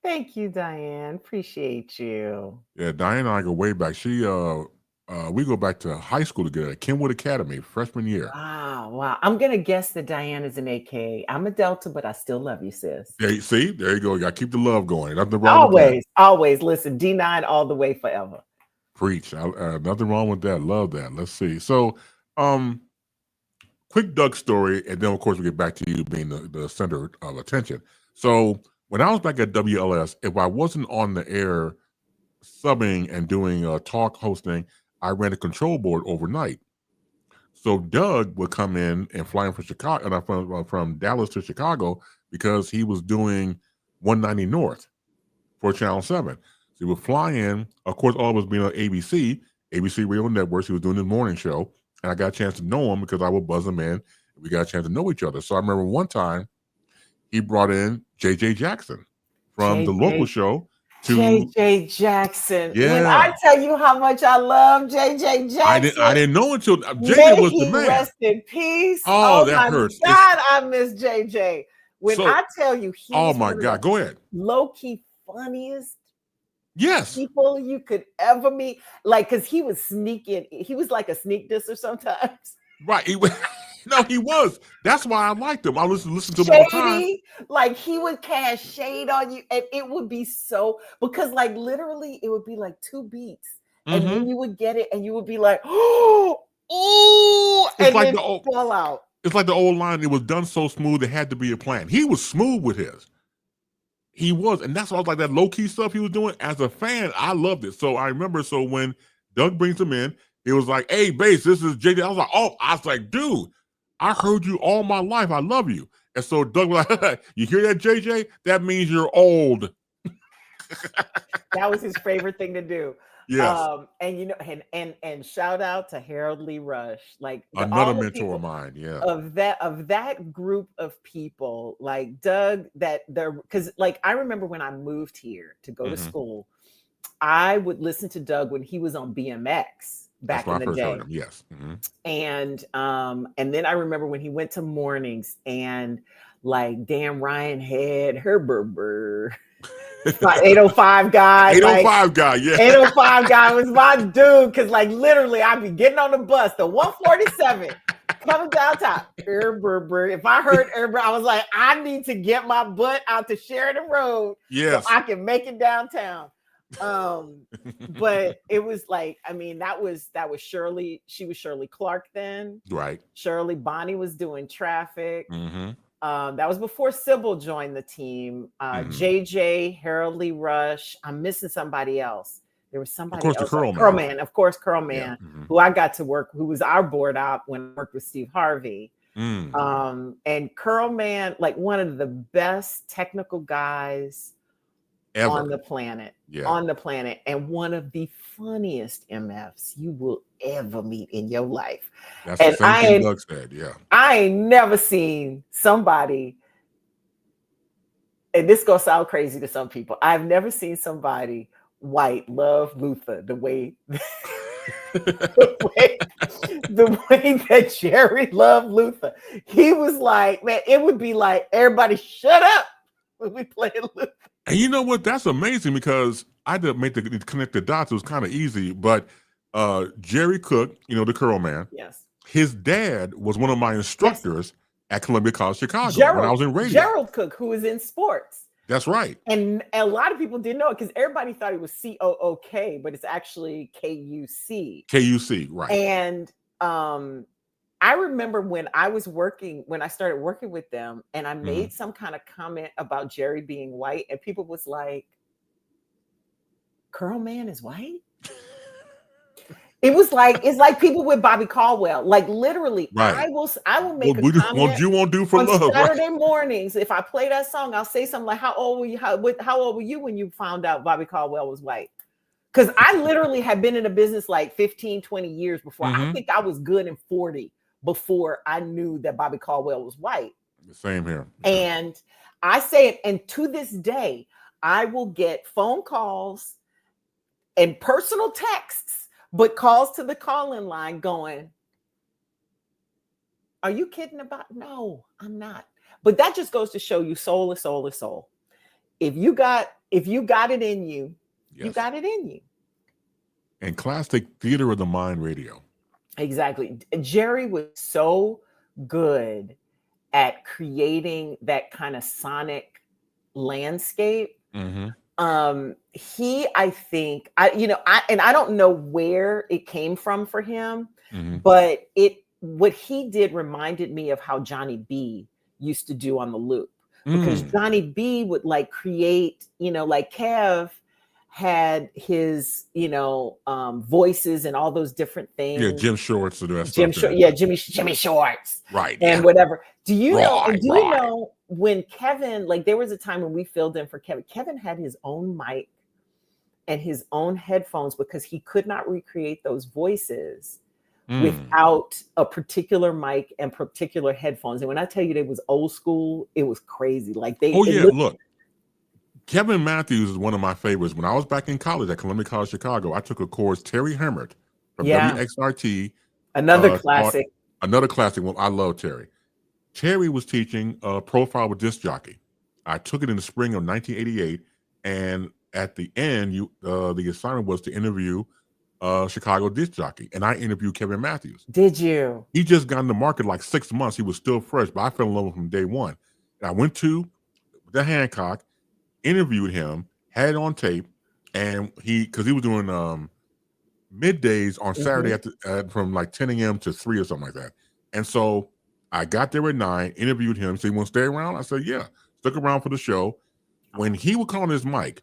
Thank you, Diane. Appreciate you. Yeah, Diane and I go way back. We go back to high school together at Kenwood Academy, freshman year. Wow. I'm going to guess that Diane is an AK. I'm a Delta, but I still love you, sis. Yeah, see? There you go. You got to keep the love going. Nothing wrong with that. Always. Listen, D9 all the way forever. Preach. Nothing wrong with that. Love that. Let's see. So, quick Doug story, and then, of course, we get back to you being the center of attention. So, when I was back at WLS, if I wasn't on the air subbing and doing talk hosting, I ran a control board overnight. So Doug would come in and fly in from Chicago, from Dallas to Chicago, because he was doing 190 North for Channel 7. So he would fly in. Of course, all of us being on ABC Radio Networks. He was doing the morning show, and I got a chance to know him because I would buzz him in. And we got a chance to know each other. So I remember one time he brought in JJ Jackson from the local show. JJ Jackson. Yeah. When I tell you how much I love JJ Jackson, I didn't know until JJ was the man. Rest in peace. Oh, that hurts. God, I miss JJ. When I tell you, he oh was my God, go ahead. Low-key funniest people you could ever meet. Like, because he was sneaking. He was like a sneak disser sometimes. Right. No, he was. That's why I liked him. I listen to him all the time. Like, he would cast shade on you, and it would be so, because like literally it would be like 2 beats, and then you would get it, and you would be like, oh, and like then fall out. It's like the old line. It was done so smooth, it had to be a plan. He was smooth with his. He was, and that's why I was like that low key stuff he was doing. As a fan, I loved it. So I remember. So when Doug brings him in, it was like, "Hey, Bass, this is JJ." I was like, "Oh," I was like, "Dude, I heard you all my life. I love you." And so Doug was like, "You hear that, JJ? That means you're old." That was his favorite thing to do. Yes. And and shout out to Harold Lee Rush, like another mentor of mine. Yeah. Of that group of people, like Doug, because like I remember when I moved here to go to school, I would listen to Doug when he was on BMX. Back in the day, yes, and then I remember when he went to mornings, and like Dan Ryan had her burr. My 805 guy. 805 guy, yeah. 805 guy was my dude, because like literally I'd be getting on the bus, the 147, coming downtown. If I heard I was like, I need to get my butt out to Sheridan Road, so I can make it downtown. But it was like, I mean, that was Shirley. She was Shirley Clark then, right? Bonnie was doing traffic. That was before Sybil joined the team. JJ, Harold Lee Rush. I'm missing somebody else. There was somebody else. Curl Man, of course, Curl Man, who I got to work, who was our board op when I worked with Steve Harvey. And Curl Man, like one of the best technical guys ever on the planet, and one of the funniest MFs you will ever meet in your life. That's the same thing Doug said. Yeah, I ain't never seen somebody, and this gonna sound crazy to some people, I've never seen somebody white love Luther the way the way that Jerry loved Luther. He was like, man, it would be like, everybody shut up when we played Luther. And you know what? That's amazing, because I didn't connect the dots. It was kind of easy, but Jerry Cook, the curl man. Yes. His dad was one of my instructors at Columbia College Chicago when I was in radio. Gerald Cook, who was in sports. That's right. And a lot of people didn't know it because everybody thought it was COOK, but it's actually KUC. KUC, right. And I remember when I started working with them and I made some kind of comment about Jerry being white and people was like, Curl Man is white? It's like people with Bobby Caldwell. Like literally, right. I will make a comment what you won't do for on love. Saturday mornings. If I play that song, I'll say something like, how old were you? How old were you when you found out Bobby Caldwell was white? Because I literally had been in a business like 15, 20 years before. I think I was good in 40 before I knew that Bobby Caldwell was white. Same here. And I say it, and to this day, I will get phone calls and personal texts, but calls to the call-in line going, are you kidding about? No, I'm not. But that just goes to show you soul is soul is soul. If you got it in you, you got it in you. And classic theater of the mind radio. Exactly. Jerry was so good at creating that kind of sonic landscape. I think I don't know where it came from for him, but what he did reminded me of how Johnny B used to do on the loop, because Johnny B would like create, like Kev had his, voices and all those different things. Yeah, Jim Shorts to do that stuff. Jimmy Shorts. Right. And whatever. Do you know when Kevin, like there was a time when we filled in for Kevin, Kevin had his own mic and his own headphones because he could not recreate those voices without a particular mic and particular headphones. And when I tell you they was old school, it was crazy. Like look. Kevin Matthews is one of my favorites. When I was back in college at Columbia College Chicago, I took a course, Terry Hemmert from WXRT. Another classic. Another classic one. I love Terry. Terry was teaching Profile with Disc Jockey. I took it in the spring of 1988, and at the end, the assignment was to interview Chicago disc jockey, and I interviewed Kevin Matthews. Did you? He just got in the market like 6 months. He was still fresh, but I fell in love with him from day one. And I went to the Hancock, interviewed him, had it on tape, and because he was doing middays on Saturday from like 10 a.m. to 3 or something like that. And so I got there at 9, interviewed him. So you want to stay around? I said, yeah. Stuck around for the show. When he would call on his mic,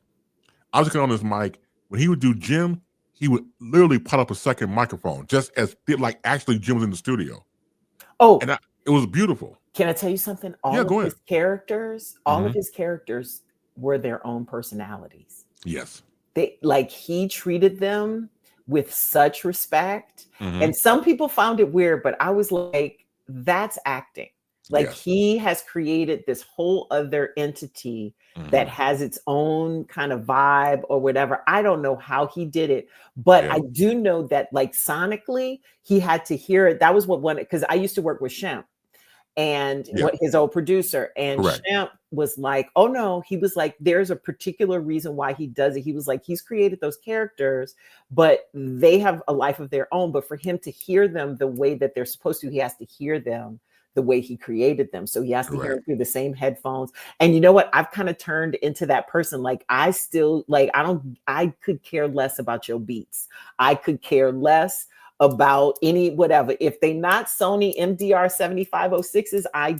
I was on his mic. When he would do Jim, he would literally put up a second microphone, just as like actually Jim was in the studio. Oh, and it was beautiful. Can I tell you something? All of his characters were their own personalities. Yes. He treated them with such respect. And some people found it weird, but I was like, that's acting. He has created this whole other entity that has its own kind of vibe or whatever. I don't know how he did it, but I do know that sonically he had to hear it. That was because I used to work with Shemp and his old producer, and Shemp was like, oh no, he was like, there's a particular reason why he does it. He was like, he's created those characters, but they have a life of their own. But for him to hear them the way that they're supposed to, he has to hear them the way he created them. So he has to hear them through the same headphones. And you know what? I've kind of turned into that person. I could care less about your beats. I could care less about any whatever. If they not Sony MDR 7506s, I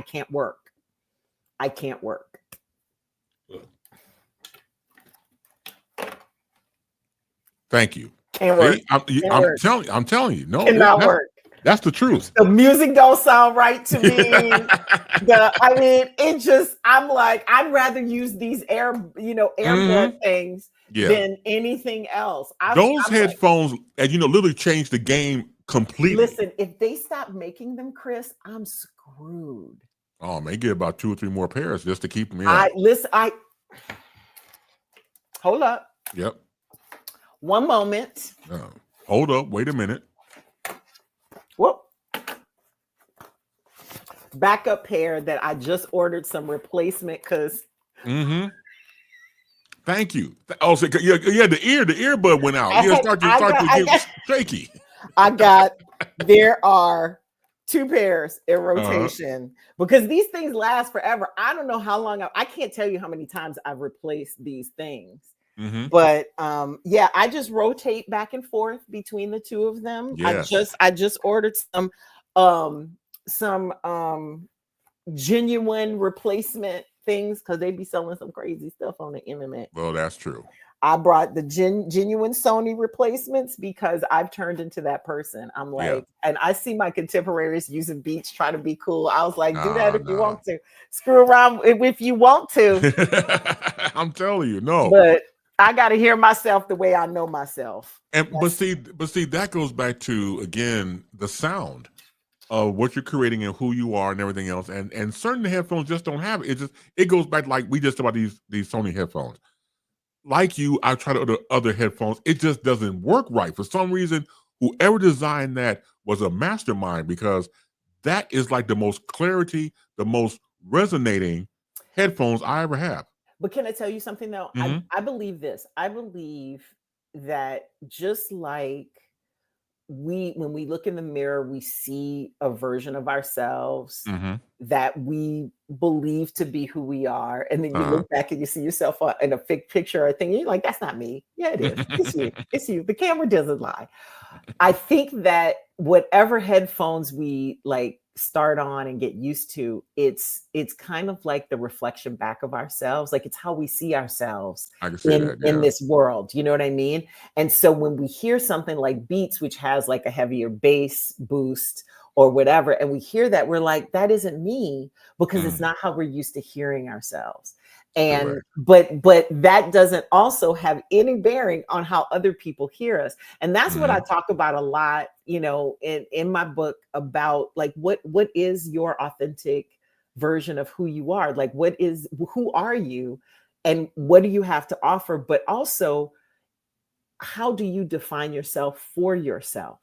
can't work. I can't work. Thank you. Can't work. I'm telling you. No, cannot work. That's the truth. The music don't sound right to me. I'm like, I'd rather use these airborne things than anything else. Those headphones, literally changed the game completely. Listen, if they stop making them, Chris, I'm screwed. Oh, man, get about 2 or 3 more pairs just to keep them in. Hold up. Yep. One moment. Hold up. Wait a minute. Whoop. Backup pair that I just ordered some replacement because Thank you. Oh, so yeah, the earbud went out. Yeah, start to get shaky. There are 2 pairs in rotation because these things last forever. I don't know how long I can't tell you how many times I've replaced these things. But I just rotate back and forth between the 2 of them. Yes. I just ordered some genuine replacement things because they be selling some crazy stuff on the internet. Well, that's true. I brought the genuine Sony replacements because I've turned into that person. I'm like, and I see my contemporaries using Beats trying to be cool. I was like, do that if you want to. Screw around if you want to. I'm telling you, no. But I got to hear myself the way I know myself. But see, that goes back to, again, the sound of what you're creating and who you are and everything else. And certain headphones just don't have it. It goes back like we just about these Sony headphones. Like you, I tried other headphones. It just doesn't work right. For some reason, whoever designed that was a mastermind, because that is like the most clarity, the most resonating headphones I ever have. But can I tell you something though? I believe this. I believe that just like when we look in the mirror, we see a version of ourselves that we believe to be who we are. And then you look back and you see yourself in a picture or thing. And you're like, that's not me. Yeah, it is. It's you. It's you. The camera doesn't lie. I think that whatever headphones we like start on and get used to, it's kind of like the reflection back of ourselves. Like it's how we see ourselves in this world. You know what I mean? And so when we hear something like Beats, which has like a heavier bass boost or whatever, and we hear that, we're like, that isn't me, because it's not how we're used to hearing ourselves. And but that doesn't also have any bearing on how other people hear us. And that's what I talk about a lot, you know, in my book, about like what is your authentic version of who you are? Like who are you and what do you have to offer? But also, how do you define yourself for yourself?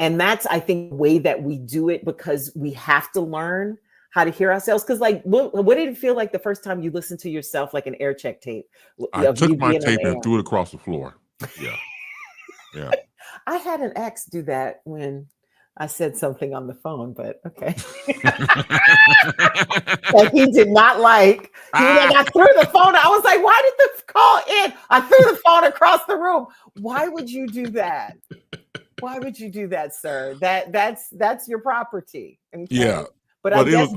And that's, I think, the way that we do it, because we have to learn how to hear ourselves. Because like, what did it feel like the first time you listened to yourself, like an air check tape? I took my tape and threw it across the floor. Yeah. I had an ex do that when I said something on the phone, but okay. That he did not like. I threw the phone. I was like, why did the call in? I threw the phone across the room. Why would you do that? Why would you do that, sir? That's your property. Okay? Yeah. But I guess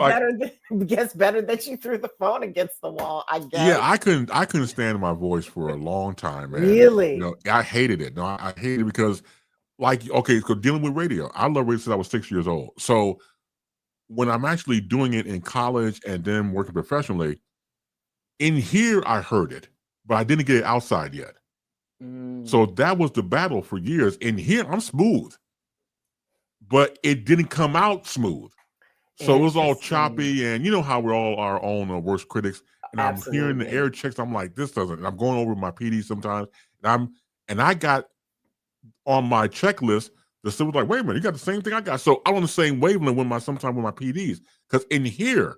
better that you threw the phone against the wall, I guess. Yeah, I couldn't stand my voice for a long time, man. Really? You know, I hated it. No, I hated it because, like, okay, so dealing with radio, I love radio since I was 6 years old. So when I'm actually doing it in college and then working professionally, in here I heard it, but I didn't get it outside yet. So that was the battle for years. In here, I'm smooth, but it didn't come out smooth. So it was all choppy, and you know how we're all our own worst critics. And I'm hearing the air checks. I'm like, this doesn't. I'm going over my PD sometimes, and I got on my checklist. The stuff was like, wait a minute, you got the same thing I got. So I'm on the same wavelength with sometimes with my PDs, because in here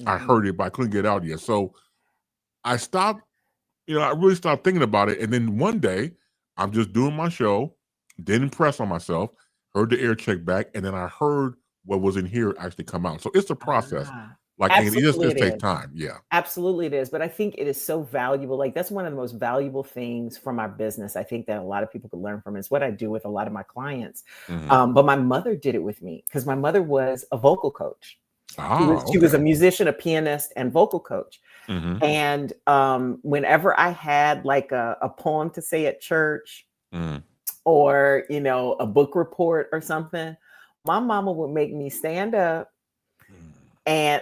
I heard it, but I couldn't get it out yet. So I stopped. You know, I really stopped thinking about it. And then one day, I'm just doing my show, didn't press on myself, heard the air check back, and then I heard what was in here actually come out. So it's a process. Like, it just takes time. Yeah. Absolutely it is. But I think it is so valuable. Like, that's one of the most valuable things from our business, I think, that a lot of people could learn from. It's what I do with a lot of my clients. But my mother did it with me, because my mother was a vocal coach. She was a musician, a pianist, and vocal coach. And whenever I had like a poem to say at church or, you know, a book report or something, my mama would make me stand up, and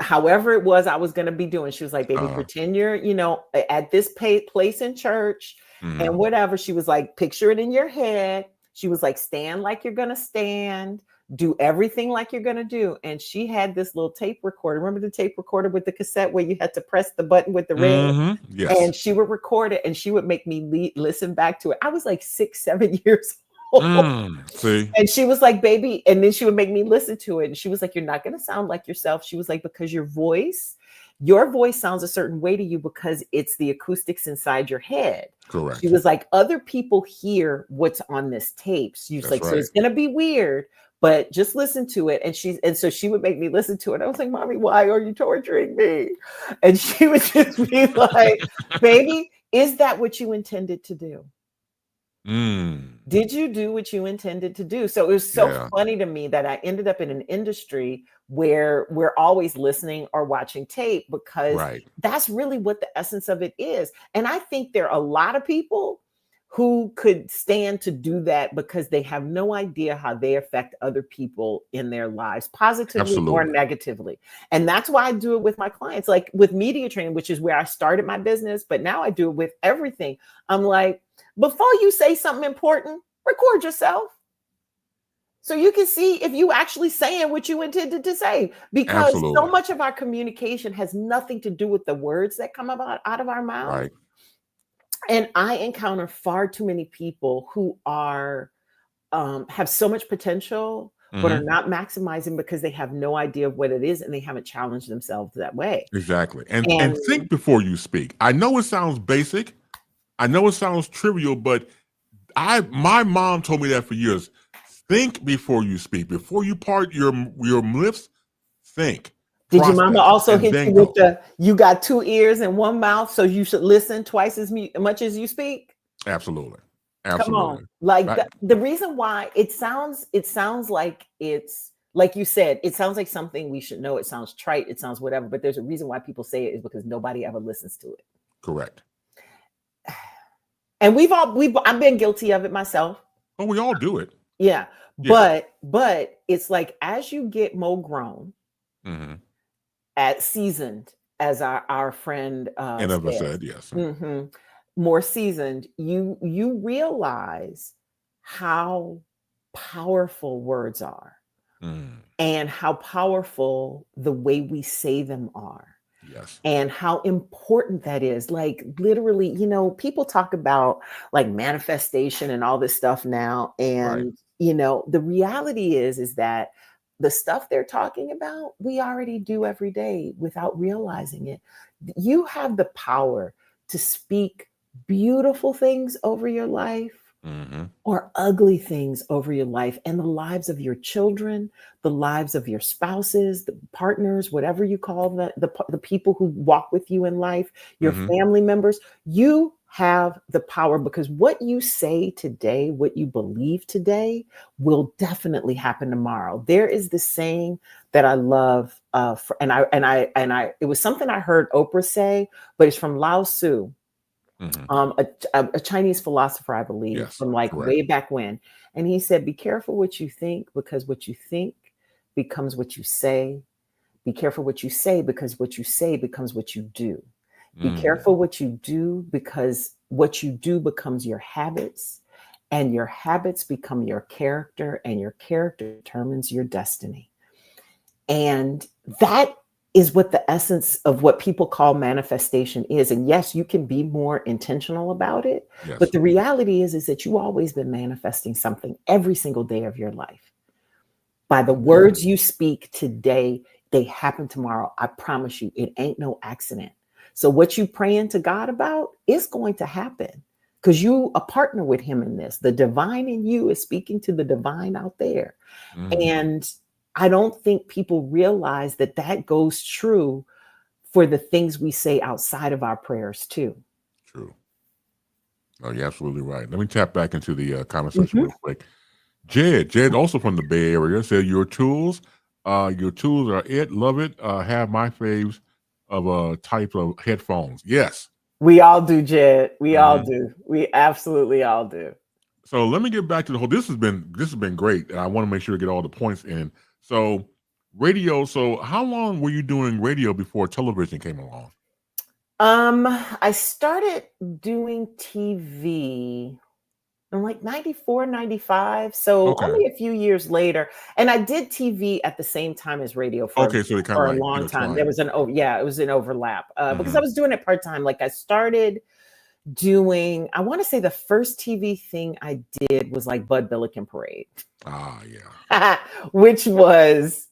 however it was I was going to be doing, she was like, baby, pretend you're, you know, at this place in church and whatever. She was like, picture it in your head. She was like, stand like you're going to stand. Do everything like you're going to do. And she had this little tape recorder. Remember the tape recorder with the cassette where you had to press the button with the red? Yes. And she would record it, and she would make me listen back to it. I was like 6, 7 years old. See? And she was like, baby, and then she would make me listen to it. And she was like, you're not going to sound like yourself. She was like, because your voice your voice sounds a certain way to you because it's the acoustics inside your head. Correct. She was like, other people hear what's on this tape. She was like, so it's going to be weird, but just listen to it. And so she would make me listen to it. I was like, Mommy, why are you torturing me? And she would just be like, baby, is that what you intended to do? Did you do what you intended to do? So it was so funny to me that I ended up in an industry where we're always listening or watching tape, because that's really what the essence of it is. And I think there are a lot of people who could stand to do that because they have no idea how they affect other people in their lives, positively or negatively. And that's why I do it with my clients, like with media training, which is where I started my business. But now I do it with everything. I'm like, before you say something important, record yourself so you can see if you actually saying what you intended to say, because so much of our communication has nothing to do with the words that come out of our mouth. And I encounter far too many people who are have so much potential, but are not maximizing because they have no idea of what it is and they haven't challenged themselves that way. Exactly. And think before you speak. I know it sounds basic. I know it sounds trivial, but my mom told me that for years. Think before you speak. Before you part your lips, think. Did your mama also hit you with you got two ears and one mouth, so you should listen twice as much as you speak? Absolutely. Come on. Like the reason why it sounds like it's, like you said, it sounds like something we should know. It sounds trite. It sounds whatever, but there's a reason why people say it is because nobody ever listens to it. Correct. And I've been guilty of it myself. Oh, we all do it. Yeah. But it's like, as you get more grown, seasoned, as our friend said, yes. More seasoned, you realize how powerful words are and how powerful the way we say them are. Yes. And how important that is. Like, literally, people talk about like manifestation and all this stuff now. And, the reality is that the stuff they're talking about, we already do every day without realizing it. You have the power to speak beautiful things over your life or ugly things over your life and the lives of your children, the lives of your spouses, the partners, whatever you call the people who walk with you in life, your family members. You have the power, because what you say today, what you believe today, will definitely happen tomorrow. There is this saying that I love, it was something I heard Oprah say, but it's from Lao Tzu. A Chinese philosopher, I believe, from way back when. And he said, be careful what you think, because what you think becomes what you say. Be careful what you say, because what you say becomes what you do. Be careful what you do, because what you do becomes your habits, and your habits become your character, and your character determines your destiny. And that is what the essence of what people call manifestation is. And yes, you can be more intentional about it. Yes. But the reality is that you've always been manifesting something every single day of your life. By the words you speak today, they happen tomorrow. I promise you, it ain't no accident. So what you praying to God about is going to happen, because you a partner with him in this. The divine in you is speaking to the divine out there. And I don't think people realize that goes true for the things we say outside of our prayers too. True. Oh, you're absolutely right. Let me tap back into the conversation real quick. Jed, also from the Bay Area, said your tools are it. Love it. Have my faves of a type of headphones. Yes. We all do, Jed. We all do. We absolutely all do. So let me get back to the whole. This has been great, and I want to make sure to get all the points in. So radio. So how long were you doing radio before television came along? I started doing TV in like 94, 95. So only a few years later. And I did TV at the same time as radio for a long time. There was it was an overlap because I was doing it part-time. Like I started doing, I want to say the first TV thing I did was like Bud Billiken Parade. Ah, yeah. Which was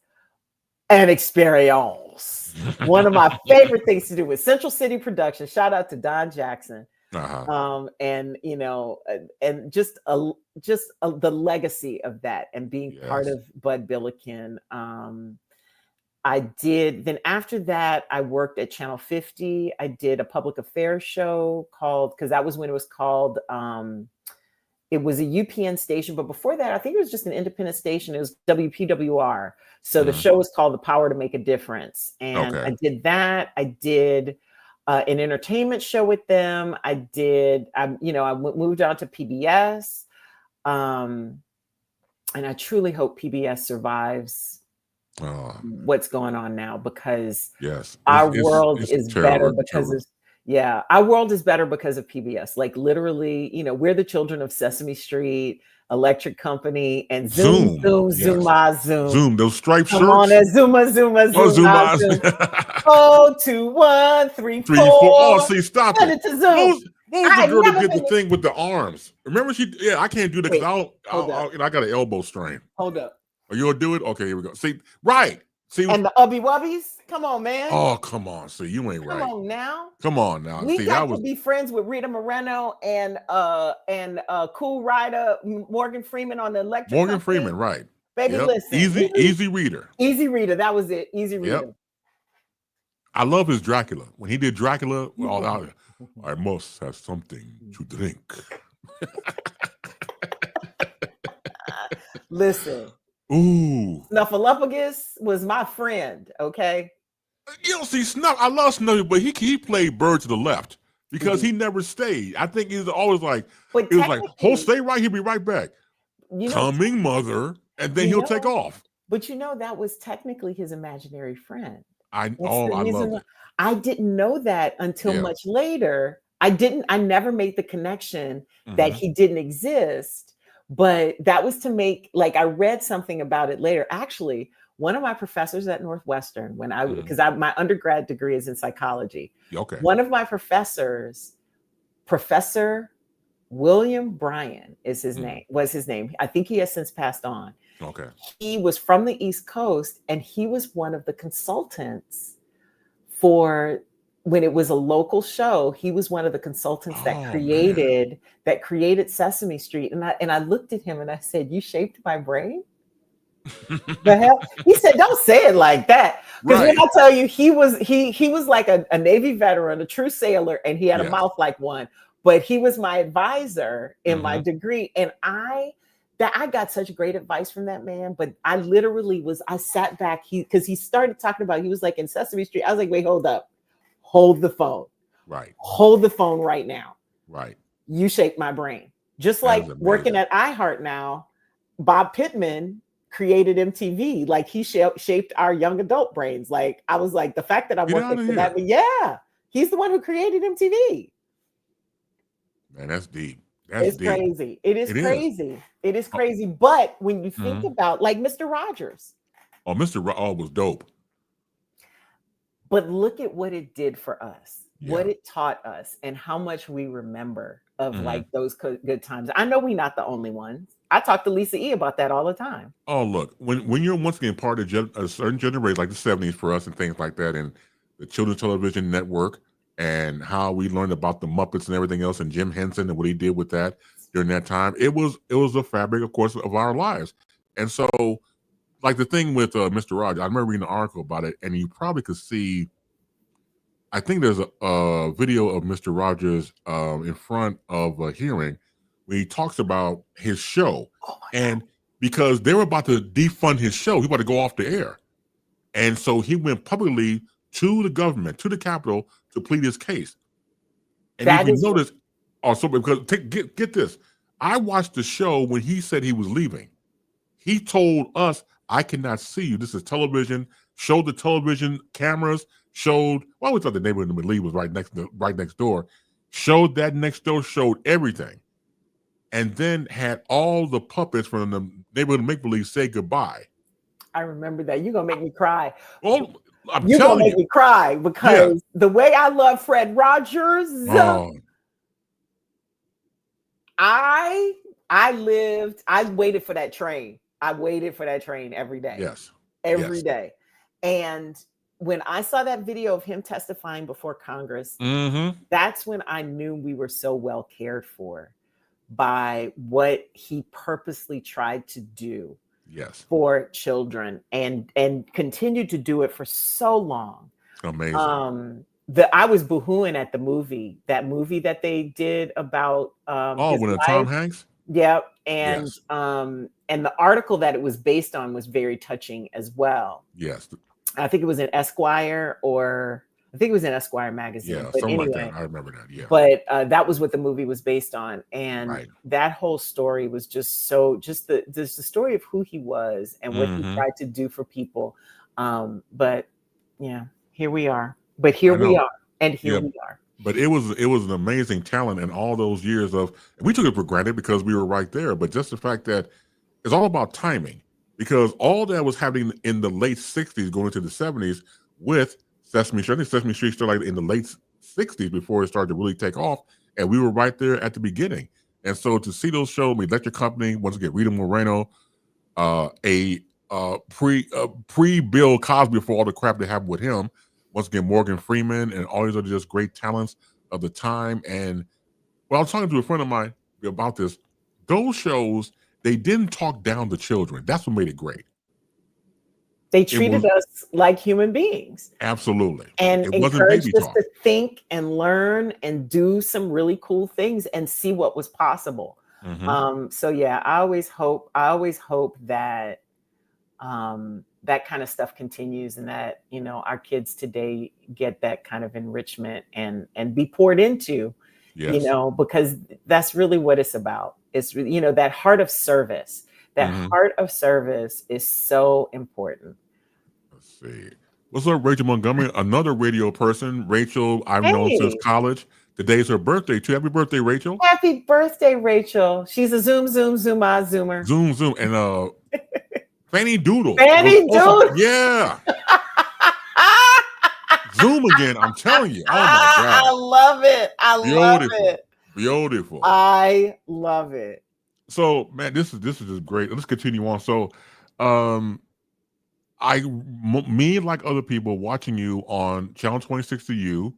and experience. One of my favorite things to do with Central City Production. Shout out to Don Jackson. And you know, and just the legacy of that, and being part of Bud Billiken. I did. Then after that, I worked at Channel 50. I did a public affairs show called, because that was when it was called. It was a UPN station, but before that, I think it was just an independent station. It was WPWR. So the show was called The Power to Make a Difference, and I did that. I did an entertainment show with them. I did. You know, I moved on to PBS, and I truly hope PBS survives what's going on now, because our world is better because of our world is better because of PBS. Like literally, you know, we're the children of Sesame Street, Electric Company, and Zoom. Zoom, those striped shirts. Come on, Zuma. Oh, 2, 1, 3, 4. Oh, see, stop it. It to Zoom. What was the girl that did the thing with the arms? Remember I can't do that because I got an elbow strain. Hold up. Are you gonna do it? Okay, here we go. See, right. See, and the Ubby Wubbies? Come on, man. Oh, come on. See, you ain't right. Come on now. Come on now. We got to be friends with Rita Moreno and Cool Rider, Morgan Freeman on the Electric Morgan Company. Freeman, right. Baby, listen. Easy Reader. Easy Reader. That was it. Easy Reader. Yep. I love his Dracula. When he did Dracula, I must have something to drink. Listen. Ooh. Snuffleupagus was my friend, okay? You don't see Snuff. I love Snuffy, but he played Bird to the Left because he never stayed. I think he's always like, it was like, hold, stay right, he'll be right back. Coming, mother, and then he'll take off. But you know, that was technically his imaginary friend. I love it. I didn't know that until much later. I never made the connection that he didn't exist. But that was to make, like, I read something about it later. Actually, one of my professors at Northwestern, because my undergrad degree is in psychology. Okay. One of my professors, Professor William Bryan was his name. I think he has since passed on. Okay. He was from the East Coast, and he was one of the consultants for, when it was a local show, he was one of the consultants that created Sesame Street. And I looked at him and I said, "You shaped my brain?" The hell? He said, "Don't say it like that." Because when I tell you, he was like a Navy veteran, a true sailor, and he had a mouth like one. But he was my advisor in my degree. And I got such great advice from that man. But I literally I sat back, because he started talking about, he was like in Sesame Street. I was like, wait, hold up. Hold the phone. Right. Hold the phone right now. Right. You shaped my brain. Just like working at iHeart now, Bob Pittman created MTV. Like he shaped our young adult brains. Like I was like, the fact that I'm working for that, but he's the one who created MTV. Man, that's deep. It's crazy. It is crazy. It is crazy. But when you think about like Mr. Rogers. Oh, Mr. Rogers was dope. But look at what it did for us, what it taught us, and how much we remember of like those good times. I know we're not the only ones. I talk to Lisa E about that all the time. Oh, look, when you're once again part of a certain generation, like the 70s for us and things like that, and the Children's Television Network, and how we learned about the Muppets and everything else, and Jim Henson and what he did with that during that time, it was the fabric, of course, of our lives. And so, like the thing with Mr. Rogers, I remember reading an article about it, and you probably could see, I think there's a video of Mr. Rogers in front of a hearing where he talks about his show. And because they were about to defund his show, he was about to go off the air. And so he went publicly to the government, to the Capitol, to plead his case. And if you notice, also, because get this, I watched the show when he said he was leaving. He told us, "I cannot see you. This is television." Showed the television cameras. Showed. Well, we thought the neighborhood in Lee was right next door. Showed that next door. Showed everything, and then had all the puppets from the neighborhood Make Believe say goodbye. I remember that. You're gonna make me cry. Well, you're gonna make me cry because the way I love Fred Rogers. I waited for that train. I waited for that train every day. Yes. Every day. And when I saw that video of him testifying before Congress, that's when I knew we were so well cared for by what he purposely tried to do for children and continued to do it for so long. Amazing. I was boohooing at that movie that they did about when Tom Hanks? Yep. And the article that it was based on was very touching as well. Yes. I think it was in Esquire magazine. Yeah, but something anyway, like that. I remember that. Yeah. But that was what the movie was based on. And that whole story was just the story of who he was and what he tried to do for people. But yeah, here we are. But here we are. And here we are. But it was an amazing talent in all those years we took it for granted because we were right there. But just the fact that it's all about timing, because all that was happening in the late 60s going into the 70s with Sesame Street. I think Sesame Street started in the late 60s before it started to really take off. And we were right there at the beginning. And so to see those shows, Electric Company, once again, Rita Moreno, pre-Bill Cosby before all the crap that happened with him, once again, Morgan Freeman and all these other just great talents of the time. And I was talking to a friend of mine about this. Those shows, they didn't talk down to children. That's what made it great. They treated us like human beings. Absolutely. And encouraged us to think and learn and do some really cool things and see what was possible. So yeah, I always hope that that kind of stuff continues and that, our kids today get that kind of enrichment and be poured into, because that's really what it's about. It's, that heart of service. That heart of service is so important. Let's see. What's up, Rachel Montgomery? Another radio person. Rachel, I've known since college. Today's her birthday, too. Happy birthday, Rachel. Happy birthday, Rachel. She's a zoomer. Zoom. And Fanny Doodle. Fanny Doodle. Yeah. Zoom again. I'm telling you. Oh, my God. I love it. Beautiful. I love it. So, man, this is just great. Let's continue on. So, me, like other people, watching you on Channel 26 to You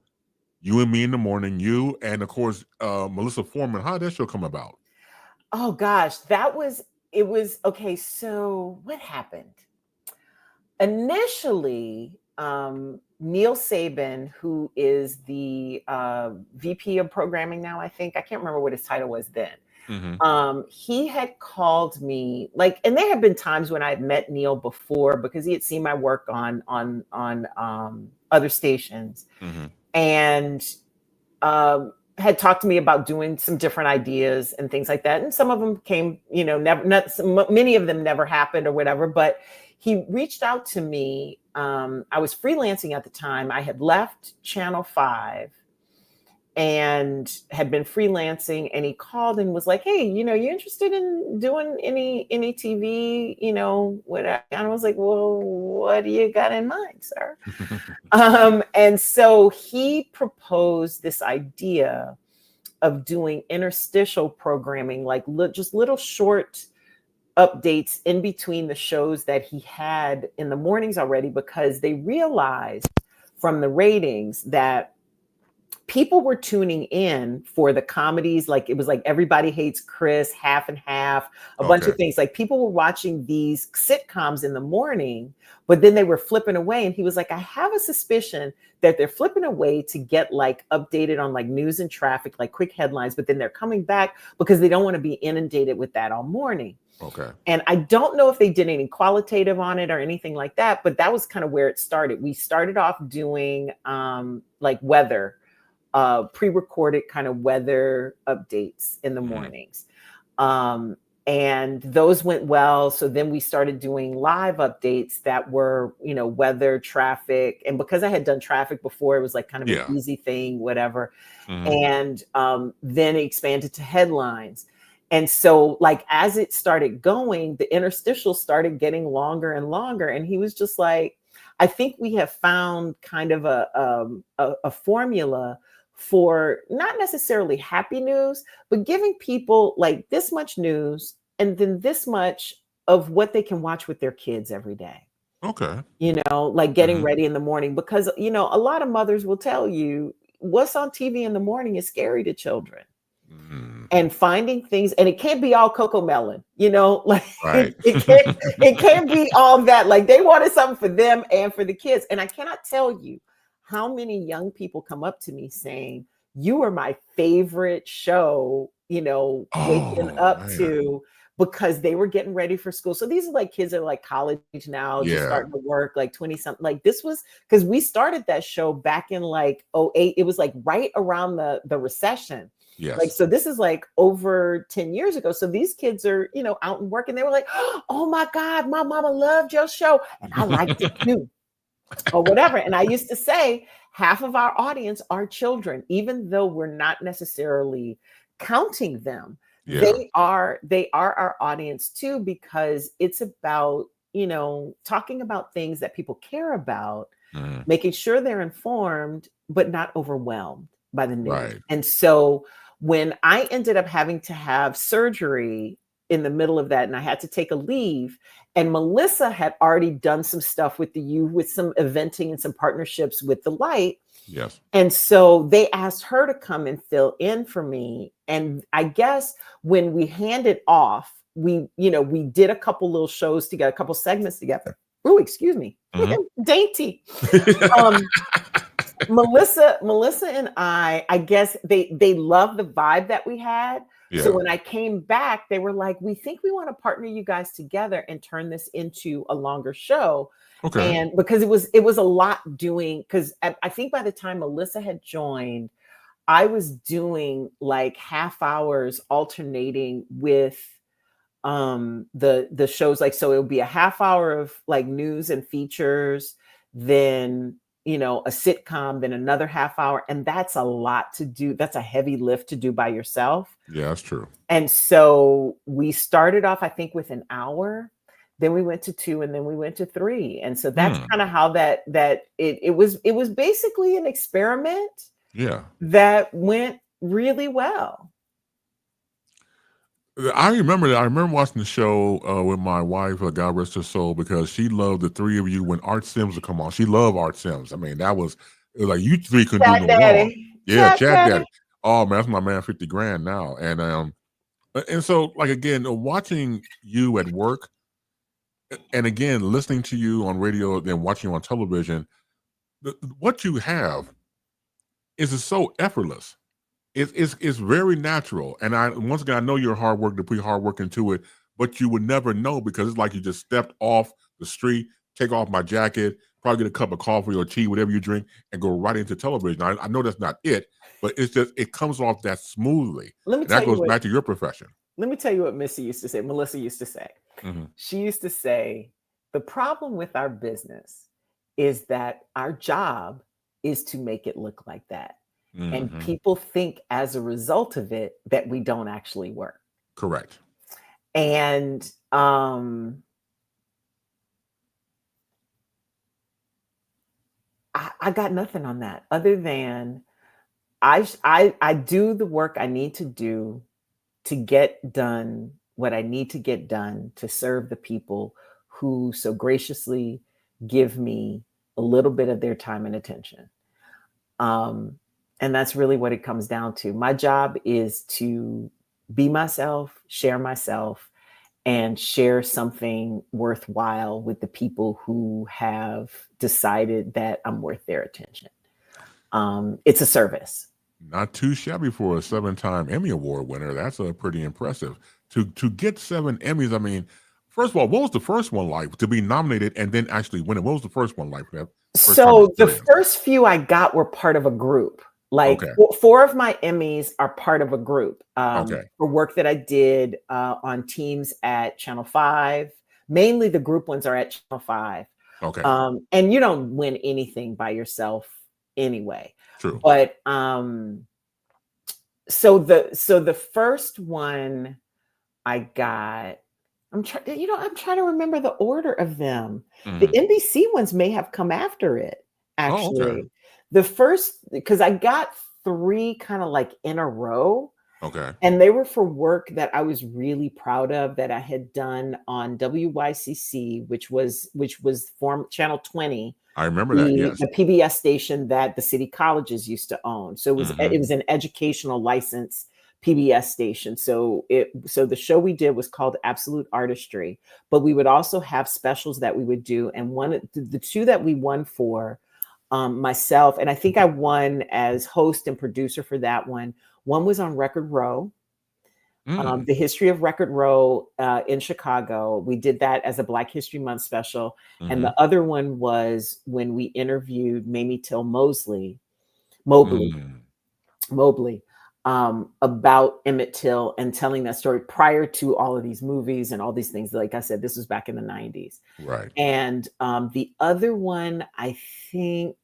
and Me in the Morning, you, and of course, Melissa Foreman. How did that show come about? Oh gosh, it was okay. So what happened? Initially, Neil Sabin, who is the VP of programming now, I think, I can't remember what his title was then. He had called me, and there have been times when I had met Neil before because he had seen my work on other stations, and had talked to me about doing some different ideas and things like that. And some of them came, many of them never happened or whatever. But he reached out to me. I was freelancing at the time. I had left Channel 5. And had been freelancing, and he called and was like, "Hey, you interested in doing any TV, whatever?" And I was like, "Well, what do you got in mind, sir?" And so he proposed this idea of doing interstitial programming, like just little short updates in between the shows that he had in the mornings already, because they realized from the ratings that people were tuning in for the comedies. Like it was like Everybody Hates Chris, Half and Half, a bunch of things. Like people were watching these sitcoms in the morning, but then they were flipping away. And he was like, I have a suspicion that they're flipping away to get updated on news and traffic, quick headlines, but then they're coming back because they don't want to be inundated with that all morning. Okay. And I don't know if they did any qualitative on it or anything like that, but that was kind of where it started. We started off doing weather, pre-recorded kind of weather updates in the mornings. And those went well. So then we started doing live updates that were, weather, traffic. And because I had done traffic before, it was kind of an easy thing, whatever. And then it expanded to headlines. And so as it started going, the interstitials started getting longer and longer. And he was just like, I think we have found kind of a formula for not necessarily happy news, but giving people this much news and then this much of what they can watch with their kids every day. Okay. Like getting ready in the morning, because, a lot of mothers will tell you what's on TV in the morning is scary to children. And finding things, and it can't be all Coco Melon, like Right. it can't be all that. Like they wanted something for them and for the kids. And I cannot tell you how many young people come up to me saying, you are my favorite show, waking up to, because they were getting ready for school. So these are like kids that are like college now, just starting to work, like 20 something. Like this was, because we started that show back in like 2008. It was like right around the recession. Yes. Like, so this is like over 10 years ago. So these kids are, out and working. They were like, oh my God, my mama loved your show. And I liked it too. Or whatever. And I used to say, half of our audience are children, even though we're not necessarily counting them. Yeah. They are our audience too, because it's about, talking about things that people care about, making sure they're informed, but not overwhelmed by the news. Right. And so when I ended up having to have surgery in the middle of that, and I had to take a leave, and Melissa had already done some stuff with with some eventing and some partnerships with the Light. Yes. And so they asked her to come and fill in for me. And I guess when we handed off, we did a couple little shows together, a couple segments together. Oh, excuse me. Dainty. Melissa and I guess they loved the vibe that we had. Yeah. So when I came back, they were like, we think we want to partner you guys together and turn this into a longer show. Okay. And because it was a lot doing, because I think by the time Melissa had joined, I was doing like half hours alternating with the shows. Like, so it would be a half hour of like news and features, then a sitcom, then another half hour. And that's a lot to do. That's a heavy lift to do by yourself. Yeah, that's true. And so we started off, I think, with an hour, then we went to 2, and then we went to 3. And so that's kind of how it was basically an experiment. Yeah. That went really well. I remember that. I remember watching the show with my wife, God rest her soul, because she loved the three of you when Art Sims would come on. She loved Art Sims. I mean, it was like you three couldn't do no wrong. Yeah, Chat Daddy. Oh man, that's my man, 50 grand now. And so like again, watching you at work, and again listening to you on radio, then watching you on television, what you have is so effortless. It's very natural. And once again, I know you're hard work to put hard work into it, but you would never know, because it's like you just stepped off the street, take off my jacket, probably get a cup of coffee or tea, whatever you drink, and go right into television. I know that's not it, but it's just, it comes off that smoothly. That goes back to your profession. Let me tell you what Melissa used to say. She used to say, the problem with our business is that our job is to make it look like that. And people think as a result of it that we don't actually work. Correct. And I got nothing on that, other than I do the work I need to do to get done what I need to get done to serve the people who so graciously give me a little bit of their time and attention. And that's really what it comes down to. My job is to be myself, and share something worthwhile with the people who have decided that I'm worth their attention. It's a service. Not too shabby for a 7-time Emmy Award winner. That's pretty impressive. To get 7 Emmys, I mean, first of all, what was the first one like to be nominated and then actually win it? What was the first one like? So the first few I got were part of a group. Like 4 of my Emmys are part of a group for work that I did on teams at Channel 5. Mainly the group ones are at Channel 5. Okay. And you don't win anything by yourself anyway. True. But so the first one I got, I'm trying to remember the order of them. The NBC ones may have come after it, actually. The first, because I got 3 kind of like in a row. Okay. And they were for work that I was really proud of that I had done on WYCC, which was form Channel 20. I remember that. Yes. The PBS station that the city colleges used to own. So it was an educational license PBS station. So the show we did was called Absolute Artistry, but we would also have specials that we would do. And the two that we won for, myself, and I think I won as host and producer for that one. One was on Record Row, the history of Record Row in Chicago. We did that as a Black History Month special. And the other one was when we interviewed Mamie Till Mobley, about Emmett Till and telling that story prior to all of these movies and all these things. Like I said, this was back in the 90s. Right. And the other one, I think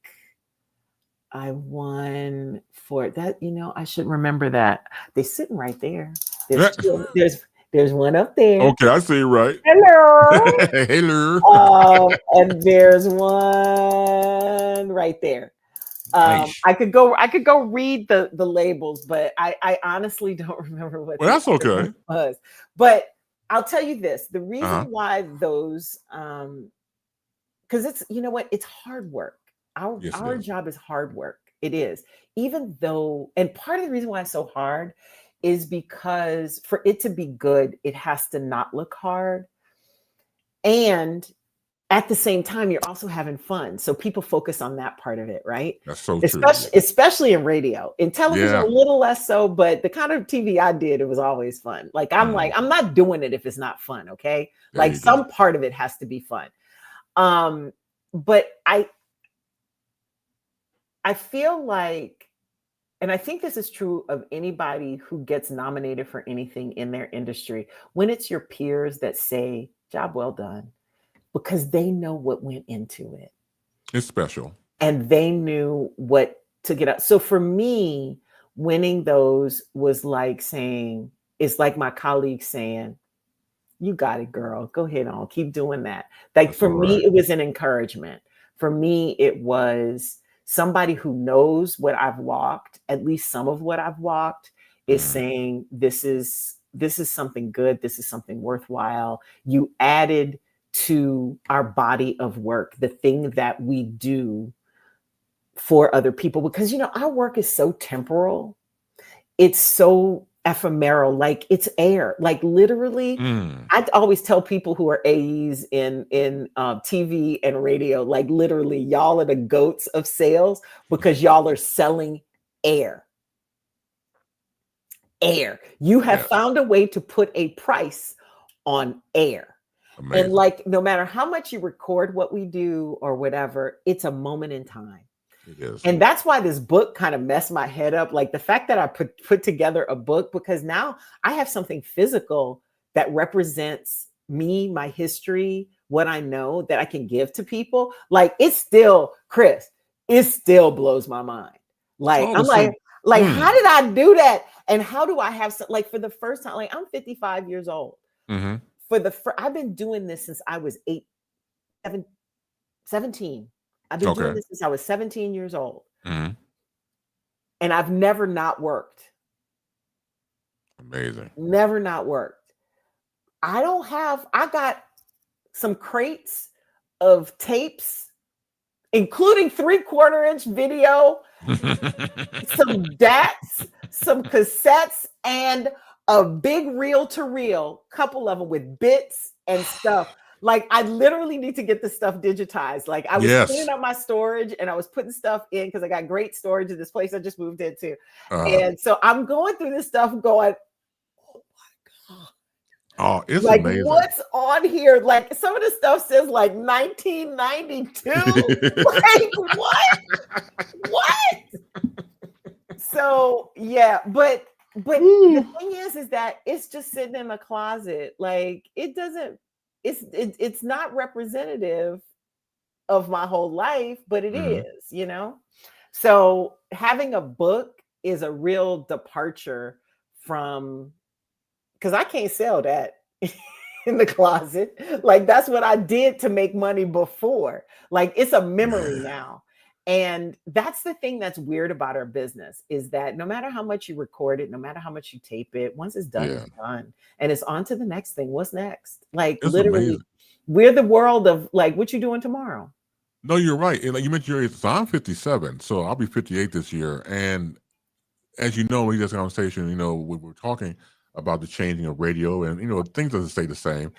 I won for that. I should remember that. They're sitting right there. There's one up there. Okay, I see you right. Hello. Hello. And there's one right there. Nice. I could go read the labels, but I honestly don't remember what. Well, that's okay. Was. But I'll tell you this: the reason why those, because it's it's hard work. Our job is hard work. It is, even though, and part of the reason why it's so hard is because for it to be good, it has to not look hard, and at the same time, you're also having fun. So people focus on that part of it, right? That's so true. Especially in radio. In television, a little less so, but the kind of TV I did, it was always fun. Like, I'm not doing it if it's not fun, okay? Like, some part of it has to be fun. But I feel like, and I think this is true of anybody who gets nominated for anything in their industry, when it's your peers that say, job well done, because they know what went into it. It's special. And they knew what to get out. So for me, winning those was like saying, it's like my colleagues saying, you got it, girl. Go ahead on. Keep doing that. Like, for me, it was an encouragement. For me, it was somebody who knows what I've walked, at least some of what I've walked, is saying, this is something good. This is something worthwhile. You added to our body of work, the thing that we do for other people, because our work is so temporal. It's so ephemeral, like it's air. Like, literally, I always tell people who are AEs in TV and radio, like, literally, y'all are the goats of sales because y'all are selling air. You have found a way to put a price on air. Amazing. And like, no matter how much you record what we do or whatever, it's a moment in time. It is. And that's why this book kind of messed my head up. Like, the fact that I put together a book, because now I have something physical that represents me, my history, what I know, that I can give to people. Like, it's still, Chris, it still blows my mind. Like, I'm like, how did I do that? And how do I have like, for the first time, like, I'm 55 years old. Mm-hmm. I've been doing this since I was 17. I've been doing this since I was 17 years old. Mm-hmm. And I've never not worked. Amazing. Never not worked. I got some crates of tapes, including 3/4 inch video, some DATs, some cassettes, and a big reel-to-reel, couple of them with bits and stuff. Like, I literally need to get this stuff digitized. Like, I was cleaning up my storage and I was putting stuff in because I got great storage in this place I just moved into. And so I'm going through this stuff going, oh my God. Oh, it's like, amazing. What's on here? Like, some of the stuff says like 1992. Like, what? So, yeah, but the thing is that it's just sitting in a closet. Like, it's not representative of my whole life, but it is, So having a book is a real departure from, because I can't sell that in the closet. Like, that's what I did to make money before. Like, it's a memory now. And that's the thing that's weird about our business, is that no matter how much you record it, no matter how much you tape it, once it's done, it's done. And it's on to the next thing. What's next? Like, It's literally, amazing. we're the world of like, what you doing tomorrow? No, you're right. And like you mentioned your age, so I'm 57, so I'll be 58 this year. And as you know, we just had a conversation, we were talking about the changing of radio, and things doesn't stay the same.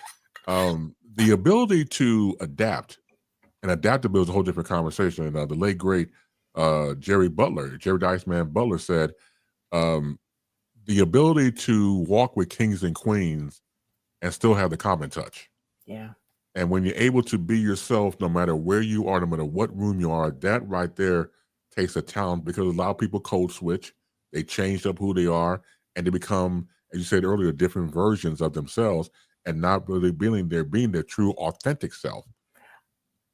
The ability to adapt, and adaptability is a whole different conversation. And the late great Jerry the Iceman Butler said, the ability to walk with kings and queens and still have the common touch. Yeah. And when you're able to be yourself, no matter where you are, no matter what room you are, that right there takes a talent, because a lot of people code switch. They changed up who they are, and they become, as you said earlier, different versions of themselves, and not really being their true, authentic self.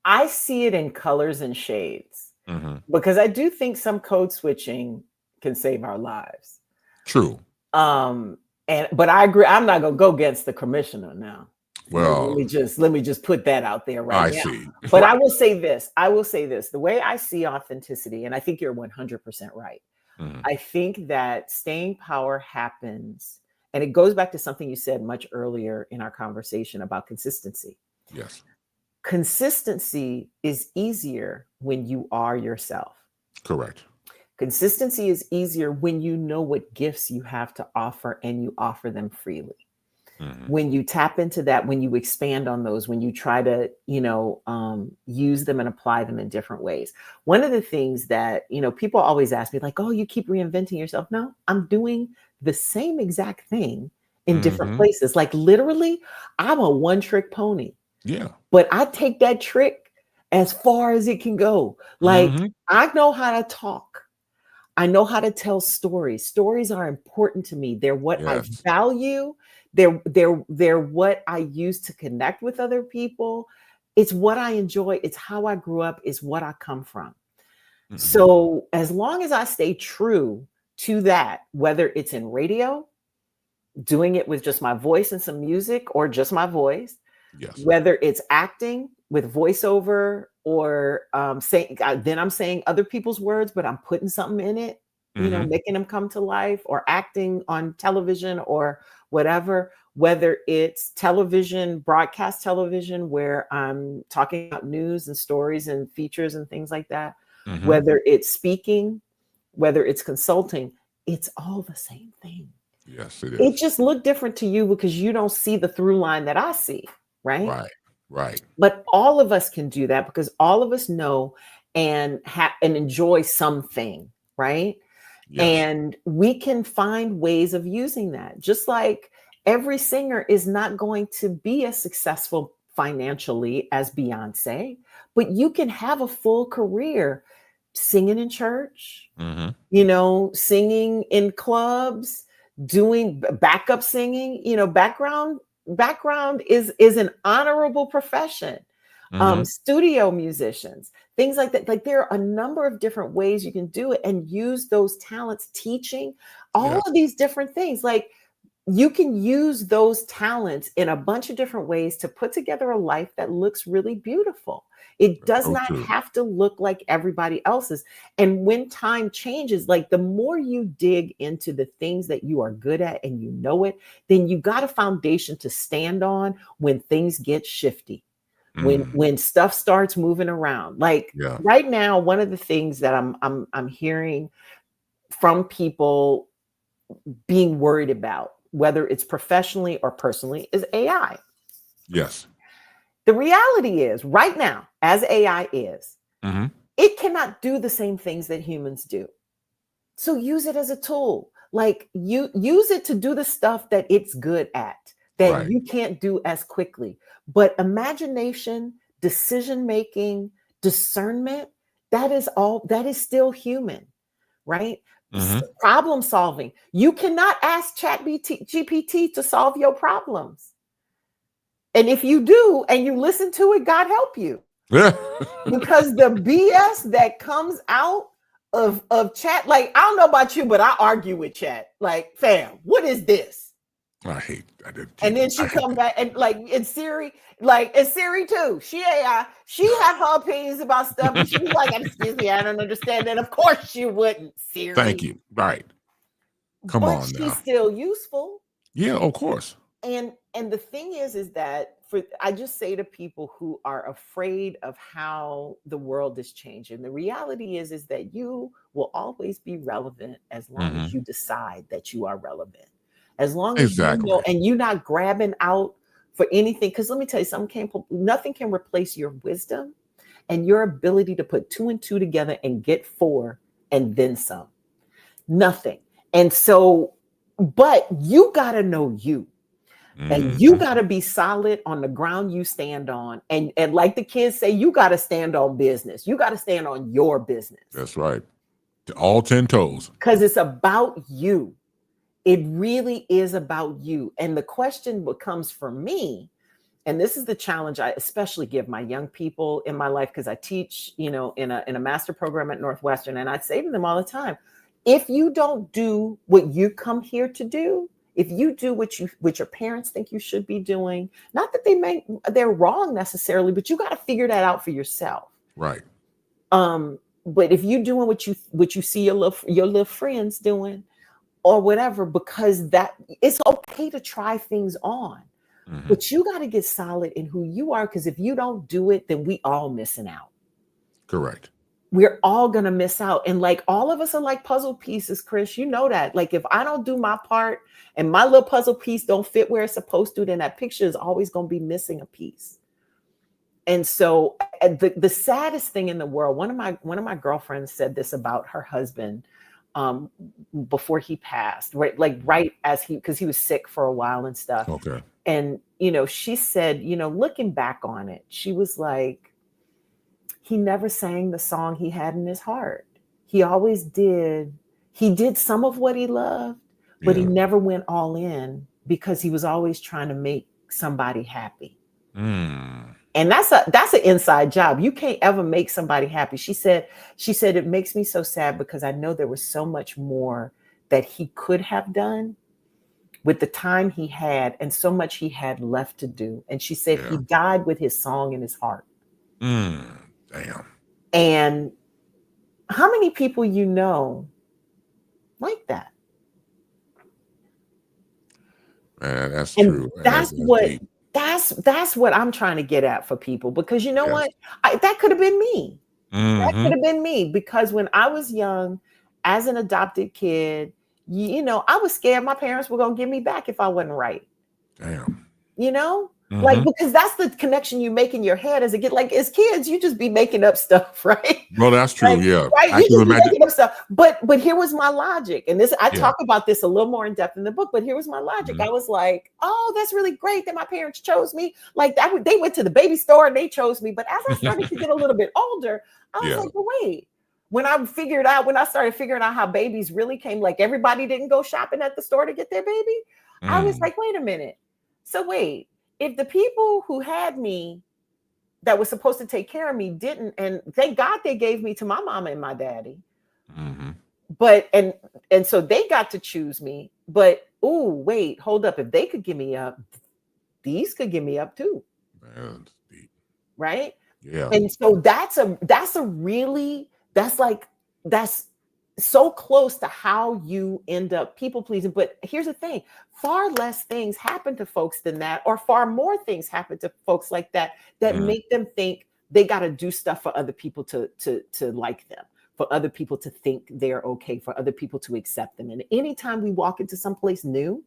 I see it in colors and shades, because I do think some code switching can save our lives. True. But I agree. I'm not gonna go against the commissioner now. Well, let me just put that out there right now. I see. But I will say this. The way I see authenticity, and I think you're 100% right. I think that staying power happens, and it goes back to something you said much earlier in our conversation about consistency. Yes. Consistency is easier when you are yourself. Correct. Consistency is easier when you know what gifts you have to offer and you offer them freely. When you tap into that, when you expand on those, when you try to, use them and apply them in different ways. One of the things that, people always ask me, like, oh, you keep reinventing yourself. No, I'm doing the same exact thing in different places. Like, literally, I'm a one-trick pony. Yeah. But I take that trick as far as it can go. Like, I know how to talk. I know how to tell stories. Stories are important to me. They're what I value. They're what I use to connect with other people. It's what I enjoy. It's how I grew up. It's what I come from. So as long as I stay true to that, whether it's in radio, doing it with just my voice and some music, or just my voice, whether it's acting with voiceover, or then I'm saying other people's words, but I'm putting something in it, making them come to life, or acting on television or whatever, whether it's television, broadcast television, where I'm talking about news and stories and features and things like that, whether it's speaking, whether it's consulting, it's all the same thing. Yes, it is. It just looked different to you because you don't see the through line that I see, right? Right. But all of us can do that, because all of us know and enjoy something, right? Yes. And we can find ways of using that. Just like every singer is not going to be as successful financially as Beyonce, but you can have a full career singing in church, singing in clubs, doing backup singing, background is an honorable profession. Studio musicians, things like that. Like, there are a number of different ways you can do it and use those talents, teaching, all of these different things. Like, you can use those talents in a bunch of different ways to put together a life that looks really beautiful. It does not have to look like everybody else's. And when time changes, like, the more you dig into the things that you are good at and you know it, then you got a foundation to stand on when things get shifty. When stuff starts moving around. Like, right now, one of the things that I'm hearing from people being worried about, whether it's professionally or personally, is AI. Yes. The reality is, right now, as AI is, it cannot do the same things that humans do. So use it as a tool. Like, you use it to do the stuff that it's good at, that you can't do as quickly. But imagination, decision-making, discernment, that is still human, right? Problem solving. You cannot ask GPT to solve your problems. And if you do, and you listen to it, God help you. Because the BS that comes out of chat, like, I don't know about you, but I argue with chat. Like, fam, what is this? I did. And then she come back and and Siri too. She AI. She have her opinions about stuff, and she was like, "Excuse me, I don't understand that." Of course, she wouldn't, Siri. Thank you. Right. Come on now. But she's still useful. Yeah, of course. And the thing is that I just say to people who are afraid of how the world is changing, the reality is that you will always be relevant as long as you decide that you are relevant. As long as you know, and you're not grabbing out for anything. Because let me tell you, nothing can replace your wisdom and your ability to put 2 and 2 together and get 4 and then some. Nothing. And so, but you got to know you. And you got to be solid on the ground you stand on. And like the kids say, you got to stand on business. You got to stand on your business. That's right. All 10 toes. Because it's about you. It really is about you. And the question becomes for me, and this is the challenge I especially give my young people in my life, because I teach, in a master program at Northwestern. And I say to them all the time, if you don't do what you come here to do, if you do what your parents think you should be doing, not that they're wrong necessarily, but you got to figure that out for yourself. Right. But if you're doing what you see your little friends doing or whatever, because that it's okay to try things on, but you got to get solid in who you are. Because if you don't do it, then we all missing out. Correct. We're all going to miss out. And all of us are like puzzle pieces, Chris, you know that. If I don't do my part and my little puzzle piece don't fit where it's supposed to, then that picture is always going to be missing a piece. And so the saddest thing in the world, one of my girlfriends said this about her husband before he passed, right as because he was sick for a while and stuff. Okay. And, she said, looking back on it, she was like, he never sang the song he had in his heart. He always did. He did some of what he loved, but he never went all in because he was always trying to make somebody happy. And that's an inside job. You can't ever make somebody happy. She said, it makes me so sad because I know there was so much more that he could have done with the time he had and so much he had left to do. And she said he died with his song in his heart. Damn. And how many people like that? Man, that's true. That's what I'm trying to get at for people, because what? That could have been me. That could have been me, because when I was young, as an adopted kid, I was scared my parents were going to give me back if I wasn't right. Damn. Because that's the connection you make in your head as a kid. As kids, you just be making up stuff, right? Well, that's true. Yeah. Right. You just be making up stuff. But here was my logic. And I talk about this a little more in depth in the book, but here was my logic. I was like, oh, that's really great that my parents chose me. They went to the baby store and they chose me. But as I started to get a little bit older, I was like, well, wait. When I started figuring out how babies really came, everybody didn't go shopping at the store to get their baby. I was like, wait a minute. So wait. If the people who had me that was supposed to take care of me didn't, and thank God they gave me to my mama and my daddy, but and so they got to choose me. But wait, hold up! If they could give me up, these could give me up too. Man, that's deep. Right? Yeah. And so that's so close to how you end up people pleasing. But here's the thing, far less things happen to folks than that, or far more things happen to folks like that make them think they got to do stuff for other people to like them, for other people to think they're okay, for other people to accept them. And anytime we walk into someplace new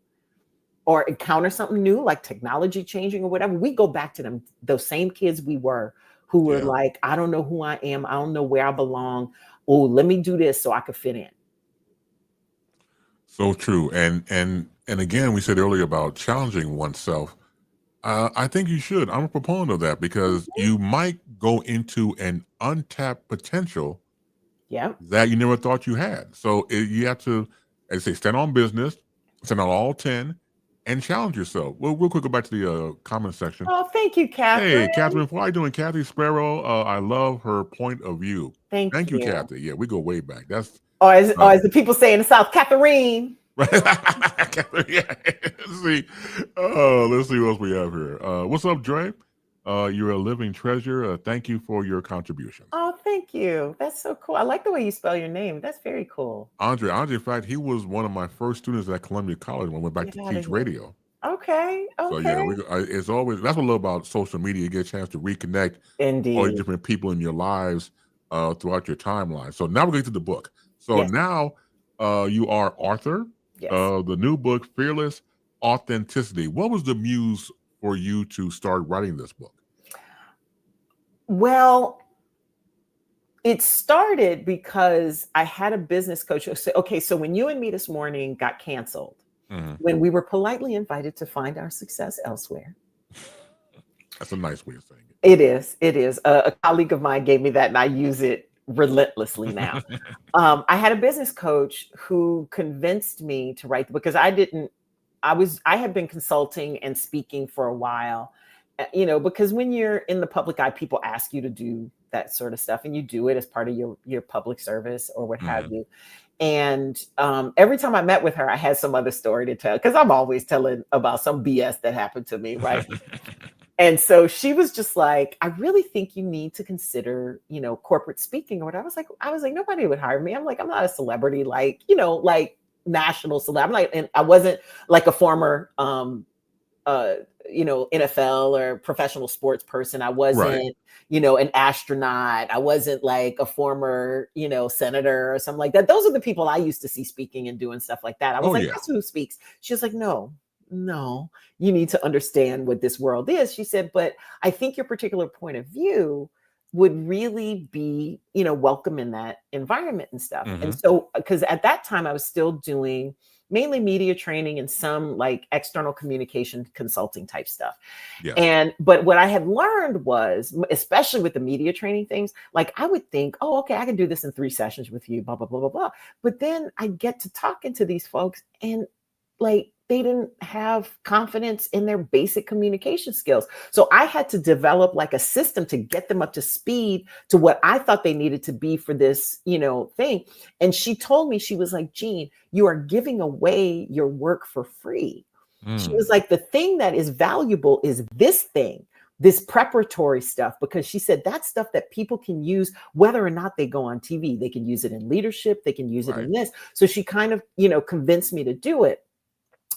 or encounter something new, like technology changing or whatever, we go back to those same kids we were, who were like, I don't know who I am. I don't know where I belong. Oh, let me do this so I could fit in. So true. And again, we said earlier about challenging oneself. I think you should. I'm a proponent of that, because you might go into an untapped potential that you never thought you had. So you have to, as I say, stand on business, stand on all 10, and challenge yourself. Well, real quick, go back to the comment section. Oh, thank you, Catherine. Hey, Catherine, how are you doing? Kathy Sparrow, I love her point of view. Thank you, Kathy. Yeah, we go way back. That's as the people say in the South, Catherine. Right. Yeah. Let's see. Oh, let's see what else we have here. What's up, Dre? You're a living treasure. Thank you for your contribution. Oh, thank you. That's so cool. I like the way you spell your name. That's very cool. Andre, in fact, he was one of my first students at Columbia College when I went back to teach radio. Okay. So yeah, it's always, that's what I love about social media. You get a chance to reconnect all the different people in your lives throughout your timeline. So now we're going to the book. So now you are author. The new book, Fearless Authenticity. What was the muse for you to start writing this book? Well, it started because I had a business coach who said, okay, so when You and Me This Morning got canceled, when we were politely invited to find our success elsewhere. That's a nice way of saying it. It is. It is. A colleague of mine gave me that and I use it relentlessly now. I had a business coach who convinced me to write the book because I had been consulting and speaking for a while, because when you're in the public eye, people ask you to do that sort of stuff and you do it as part of your public service or what have you. And every time I met with her, I had some other story to tell because I'm always telling about some BS that happened to me, right? And so she was just like, I really think you need to consider, corporate speaking or whatever. I was like, nobody would hire me. I'm like, I'm not a celebrity, like national celebrity. And I wasn't like a former, NFL or professional sports person. I wasn't, an astronaut. I wasn't like a former, senator or something like that. Those are the people I used to see speaking and doing stuff like that. I was that's who speaks. She was like, no, you need to understand what this world is. She said, but I think your particular point of view would really be, welcome in that environment and stuff. And so, because at that time I was still doing mainly media training and some like external communication consulting type stuff. But what I had learned was, especially with the media training things, like I would think, oh, okay, I can do this in 3 sessions with you, blah, blah, blah, blah, blah. But then I get to talking to these folks and like, they didn't have confidence in their basic communication skills. So I had to develop like a system to get them up to speed to what I thought they needed to be for this, thing. And she told me, she was like, Jeanne, you are giving away your work for free. She was like, the thing that is valuable is this thing, this preparatory stuff, because she said that's stuff that people can use whether or not they go on TV. They can use it in leadership. They can use it in this. So she kind of, convinced me to do it.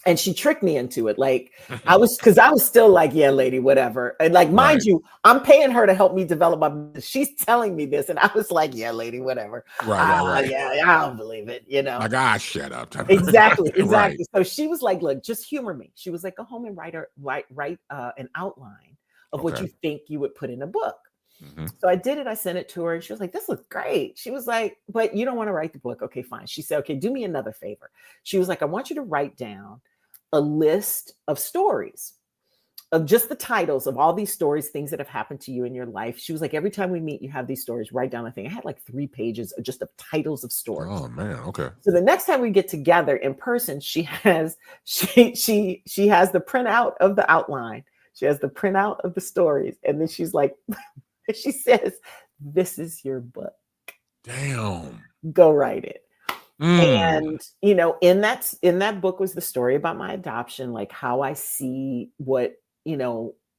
And she tricked me into it. Like because I was still like, yeah, lady, whatever. And like, mind you, I'm paying her to help me develop my business. She's telling me this. And I was like, yeah, lady, whatever. Right. Yeah, I don't believe it, Like, shut up. Exactly. So she was like, look, just humor me. She was like, go home and write an outline of what you think you would put in a book. So I did it. I sent it to her and she was like, this looks great. She was like, but you don't want to write the book. Okay, fine. She said, okay, do me another favor. She was like, I want you to write down a list of stories, of just the titles of all these stories, things that have happened to you in your life. She was like, every time we meet, you have these stories, write down a thing. I had like 3 pages of just the titles of stories. Oh man. Okay. So the next time we get together in person, she has the printout of the outline. She has the printout of the stories. And then she's like, she says, this is your book. Damn. Go write it. And, in that book was the story about my adoption, like how I see what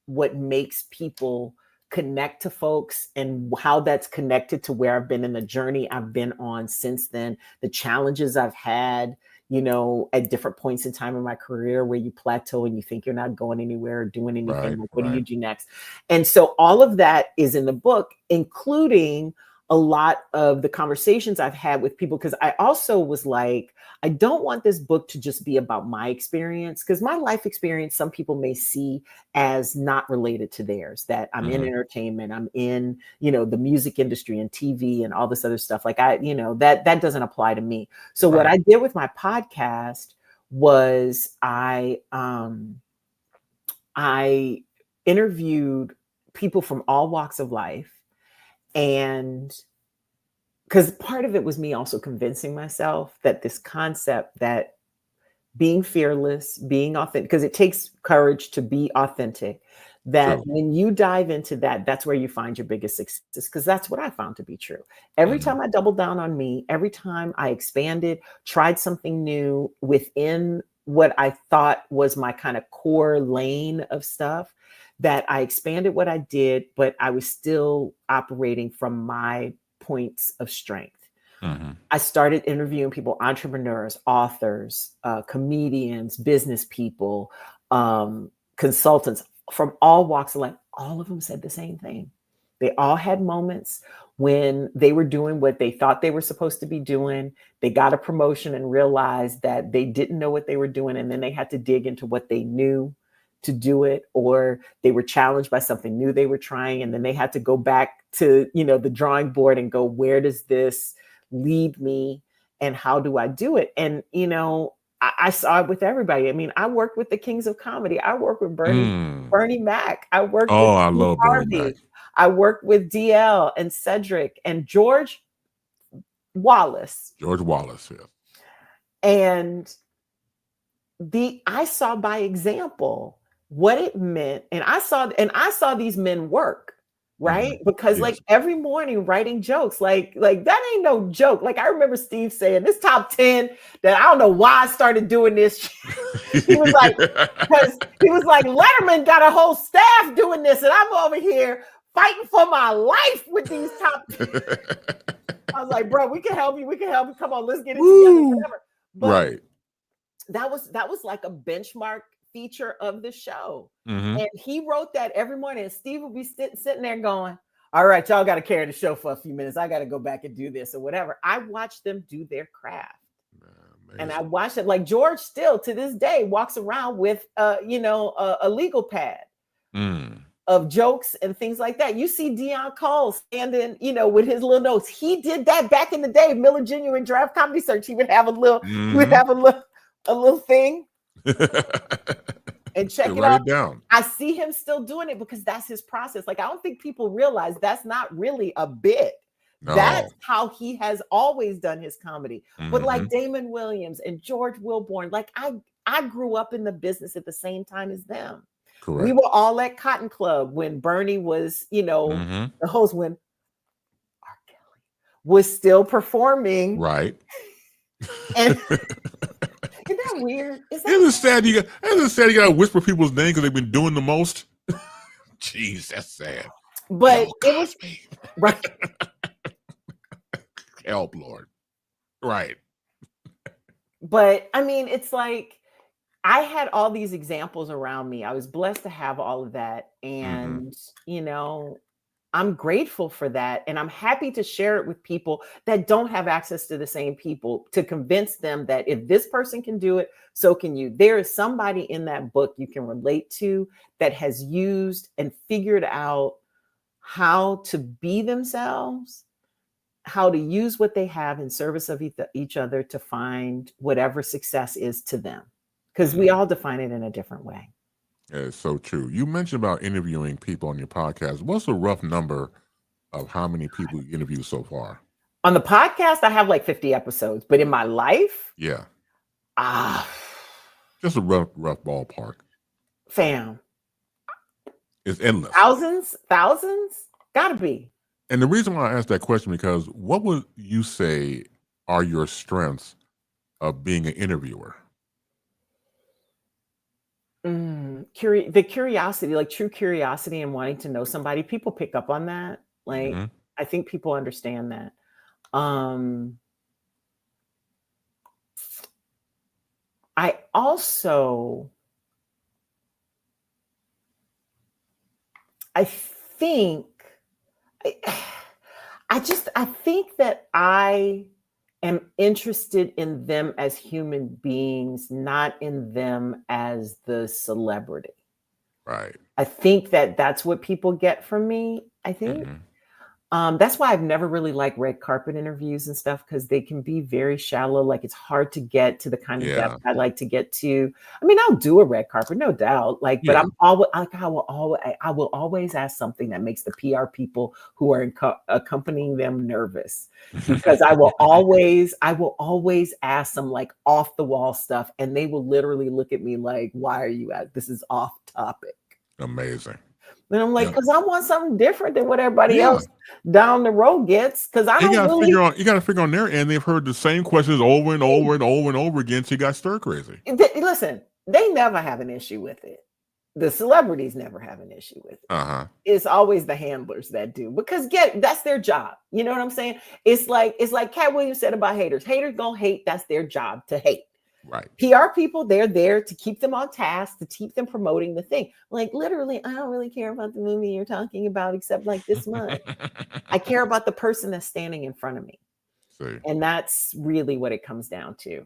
makes people connect to folks and how that's connected to where I've been in the journey I've been on since then, the challenges I've had, at different points in time in my career where you plateau and you think you're not going anywhere or doing anything. What do you do next? And so all of that is in the book, including a lot of the conversations I've had with people, because I also was like, I don't want this book to just be about my experience, because my life experience, some people may see as not related to theirs, that I'm in entertainment, I'm in, the music industry and TV and all this other stuff. Like that doesn't apply to me. So what I did with my podcast was I interviewed people from all walks of life. And because part of it was me also convincing myself that this concept that being fearless, being authentic, because it takes courage to be authentic, that True. when you dive into that, that's where you find your biggest success, because that's what I found to be true. Every time I doubled down on me, every time I expanded, tried something new within what I thought was my kind of core lane of stuff, that I expanded what I did, but I was still operating from my points of strength. I started interviewing people, entrepreneurs, authors, comedians, business people, consultants from all walks of life. All of them said the same thing. They all had moments when they were doing what they thought they were supposed to be doing. They got a promotion and realized that they didn't know what they were doing. And then they had to dig into what they knew to do it, or they were challenged by something new they were trying. And then they had to go back to, the drawing board and go, where does this lead me and how do I do it? And, I saw it with everybody. I mean, I worked with the kings of comedy. I worked with Bernie Mac. I worked with I love Bernie Mac. I worked with DL and Cedric and George Wallace. George Wallace, yeah. And I saw by example what it meant. And I saw these men work. Right. Because like every morning writing jokes, like that ain't no joke. Like I remember Steve saying this top 10 that I don't know why I started doing this. He was like, because he was like, Letterman got a whole staff doing this. And I'm over here fighting for my life with these top 10. I was like, bro, we can help you. We can help you. Come on, let's get it together. Whatever. But right. That was like a benchmark feature of the show. And he wrote that every morning, and Steve would be sitting there going, all right, y'all got to carry the show for a few minutes. I got to go back and do this or whatever. I watched them do their craft. And I watched it. Like George still to this day walks around with a legal pad of jokes and things like that. You see Dion Cole standing, with his little notes. He did that back in the day. Miller Jr. and Draft Comedy Search. He would have a little thing. And check it out. Down. I see him still doing it because that's his process. Like, I don't think people realize that's not really a bit. No. That's how he has always done his comedy. But like Damon Williams and George Wilborn, like I grew up in the business at the same time as them. Correct. We were all at Cotton Club when Bernie was, the host, when R. Kelly was still performing. Right. And isn't that weird? Isn't it sad you got to whisper people's names because they've been doing the most? Jeez, that's sad. But it was right. Help, Lord. Right. But I mean, it's like I had all these examples around me. I was blessed to have all of that. And, I'm grateful for that. And I'm happy to share it with people that don't have access to the same people, to convince them that if this person can do it, so can you. There is somebody in that book you can relate to that has used and figured out how to be themselves, how to use what they have in service of each other to find whatever success is to them. Because we all define it in a different way. It's so true. You mentioned about interviewing people on your podcast. What's a rough number of how many people you interviewed so far? On the podcast, I have like 50 episodes, but in my life? Yeah. Just a rough ballpark. Fam. It's endless. Thousands? Gotta be. And the reason why I asked that question, because what would you say are your strengths of being an interviewer? The curiosity, like true curiosity and wanting to know somebody. People pick up on that. Like, I think people understand that. I also, I think that I am interested in them as human beings, not in them as the celebrity. Right. I think that that's what people get from me. I think that's why I've never really liked red carpet interviews and stuff, because they can be very shallow. Like, it's hard to get to the kind of depth I like to get to. I mean, I'll do a red carpet, no doubt. Like, but I'm always like, I will always ask something that makes the PR people who are accompanying them nervous, because I will always ask some like off the wall stuff, and they will literally look at me like, "Why are you at? This is off topic." Amazing. And I'm like, Yeah. because I want something different than what everybody Yeah. else down the road gets. Because I You don't gotta really figure on their end. They've heard the same questions over and over and over and over again. So you got stir crazy. listen. They never have an issue with it. The celebrities never have an issue with it. Uh-huh. It's always the handlers that do, because that's their job. You know what I'm saying? It's like Cat Williams said about haters. Haters gonna hate. That's their job, to hate. Right. PR people, they're there to keep them on task, to keep them promoting the thing. Like, literally, I don't really care about the movie you're talking about, except like this much. I care about the person that's standing in front of me. See. And that's really what it comes down to.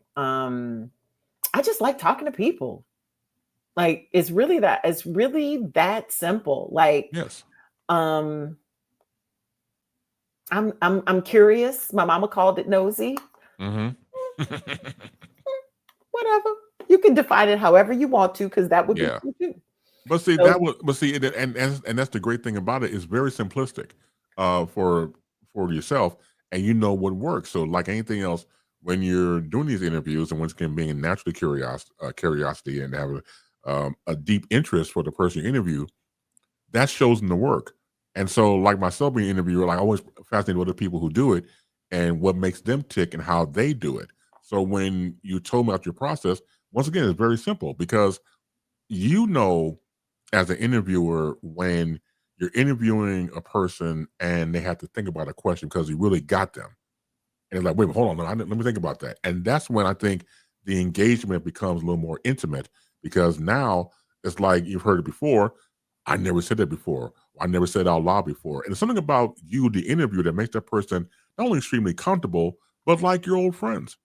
I just like talking to people. Like, it's really that simple. Like, yes. I'm curious. My mama called it nosy. Mm-hmm. Whatever. You can define it however you want to, because that would be true too. But see, and that's the great thing about it. It's very simplistic for yourself, and you know what works. So, like anything else, when you're doing these interviews, and once again being naturally curiosity and have a deep interest for the person you interview, that shows in the work. And so, like myself being an interviewer, like, I'm always fascinated with the people who do it and what makes them tick and how they do it. So when you told me about your process, once again, it's very simple, because you know, as an interviewer, when you're interviewing a person and they have to think about a question because you really got them. And it's like, wait, hold on, let me think about that. And that's when I think the engagement becomes a little more intimate, because now it's like, you've heard it before. I never said that before. I never said it out loud before. And it's something about you, the interviewer, that makes that person not only extremely comfortable, but like your old friends.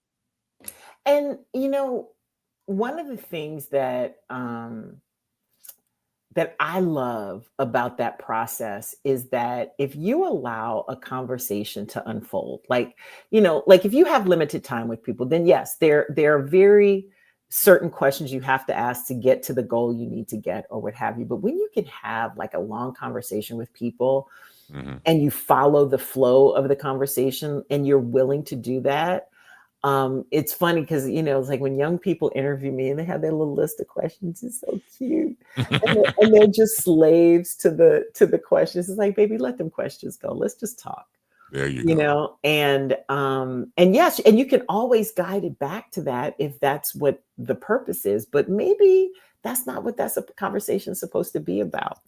And, you know, one of the things that that I love about that process is that if you allow a conversation to unfold, like, you know, like if you have limited time with people, then yes, there are very certain questions you have to ask to get to the goal you need to get, or what have you. But when you can have like a long conversation with people, and you follow the flow of the conversation, and you're willing to do that, it's funny because, you know, it's like when young people interview me and they have their little list of questions. It's so cute, and they're just slaves to the questions. It's like, baby, let them questions go. Let's just talk. There you go. Know, and yes, and you can always guide it back to that if that's what the purpose is. But maybe that's not what that's a conversation is supposed to be about.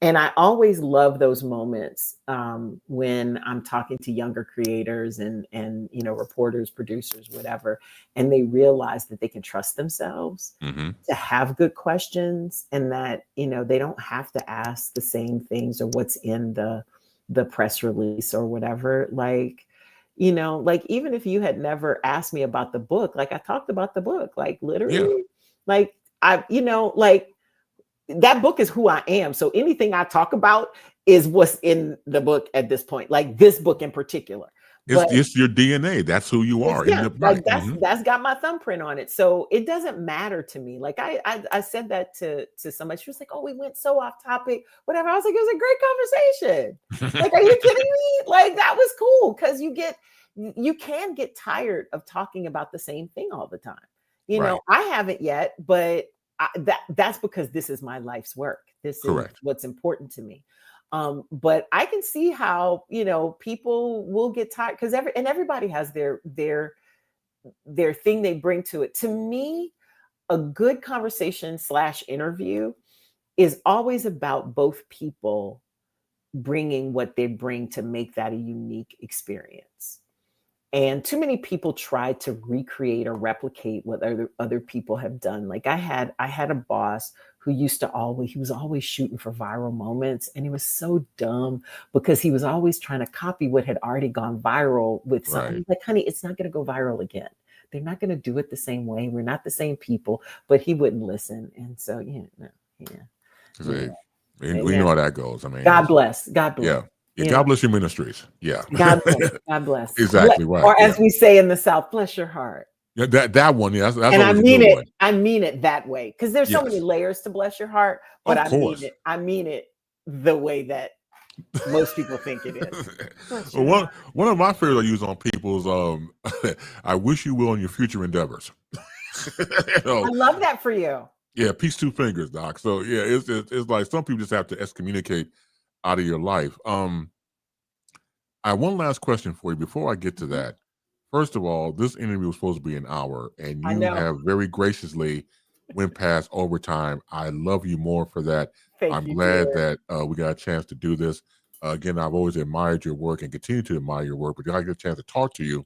And I always love those moments when I'm talking to younger creators and you know, reporters, producers, whatever, and they realize that they can trust themselves to have good questions, and that, you know, they don't have to ask the same things or what's in the press release or whatever. Like, you know, like even if you had never asked me about the book, like I talked about the book, like literally, like I, you know, like, that book is who I am. So anything I talk about is what's in the book at this point, like this book in particular. It's your DNA. That's who you are. Yeah, like that's got my thumbprint on it. So it doesn't matter to me. Like I said that to somebody. She was like, "Oh, we went so off topic, whatever." I was like, "It was a great conversation." Like, are you kidding me? Like, that was cool, because you can get tired of talking about the same thing all the time. You know, I haven't yet, but that's because this is my life's work. This is what's important to me. But I can see how, you know, people will get tired, because everybody has their thing they bring to it. To me, a good conversation / interview is always about both people bringing what they bring to make that a unique experience. And too many people try to recreate or replicate what other people have done. Like I had a boss who he was always shooting for viral moments, and he was so dumb because he was always trying to copy what had already gone viral with something. He's like, honey, it's not going to go viral again. They're not going to do it the same way. We're not the same people. But he wouldn't listen. And so, you know how that goes. I mean, God bless. Yeah. God bless your ministries. Yeah. God bless. God bless. Exactly right. Or as we say in the South, bless your heart. Yeah, that one. Yeah, that's and I mean it. One. I mean it that way, because there's so many layers to bless your heart. But I mean it the way that most people think it is. Well, one of my favorites I use on people is I wish you will in your future endeavors. I love that for you. Yeah, peace two fingers, Doc. So yeah, it's like some people just have to excommunicate out of your life. I have one last question for you before I get to Mhm. that. First of all, this interview was supposed to be an hour, and I you know. have very graciously went past overtime. I love you more for that. Thank I'm you, glad dear. that we got a chance to do this. Again, I've always admired your work and continue to admire your work, but I get a chance to talk to you.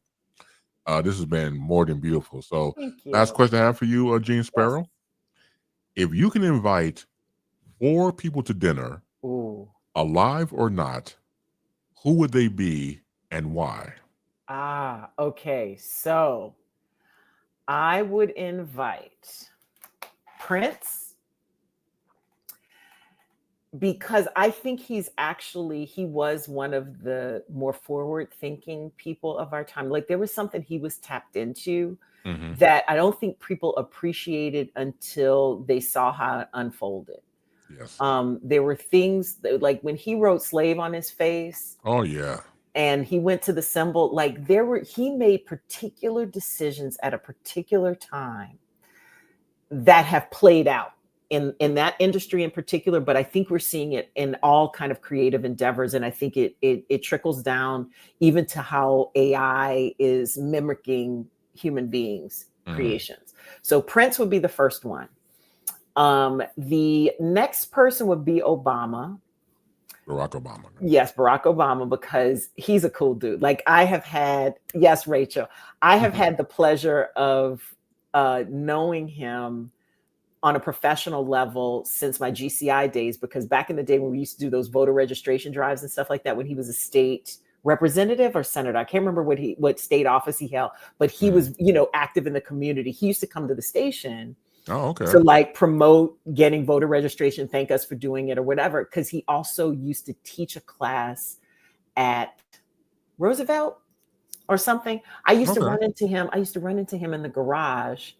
This has been more than beautiful. So, Thank last you. question I have for you, Jeanne Yes. Sparrow. If you can invite 4 people to dinner, Ooh. alive or not, who would they be and why? Okay. So I would invite Prince because I think he was one of the more forward thinking people of our time. Like there was something he was tapped into Mm-hmm. that I don't think people appreciated until they saw how it unfolded. Yes. There were things like when he wrote slave on his face Oh yeah. and he went to the symbol, like he made particular decisions at a particular time that have played out in that industry in particular, but I think we're seeing it in all kind of creative endeavors. And I think it trickles down even to how AI is mimicking human beings' creations. So Prince would be the first one. The next person would be Obama. Barack Obama. Yes, Barack Obama, because he's a cool dude. Like yes, Rachel, I have had the pleasure of knowing him on a professional level since my GCI days, because back in the day when we used to do those voter registration drives and stuff like that, when he was a state representative or senator, I can't remember what state office he held, but he was, active in the community. He used to come to the station to like promote getting voter registration, thank us for doing it or whatever. Cause he also used to teach a class at Roosevelt or something. I used to run into him in the garage,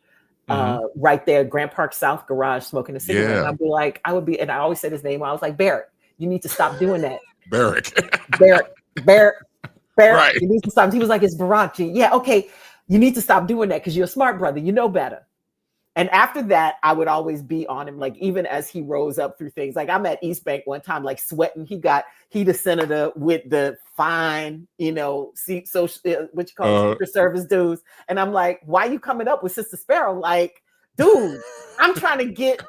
right there, Grant Park South garage, smoking a cigarette. And and I always said his name. I was like, Barrett, you need to stop doing that. Barrett. Barrett, you need to stop. He was like, it's Barack G. Yeah, okay. You need to stop doing that because you're a smart brother. You know better. And after that, I would always be on him, like even as he rose up through things. Like I'm at East Bank one time, like sweating. He the senator with the fine, what you call it, Secret Service dudes. And I'm like, why you coming up with Sister Sparrow? Like, dude, I'm trying to get.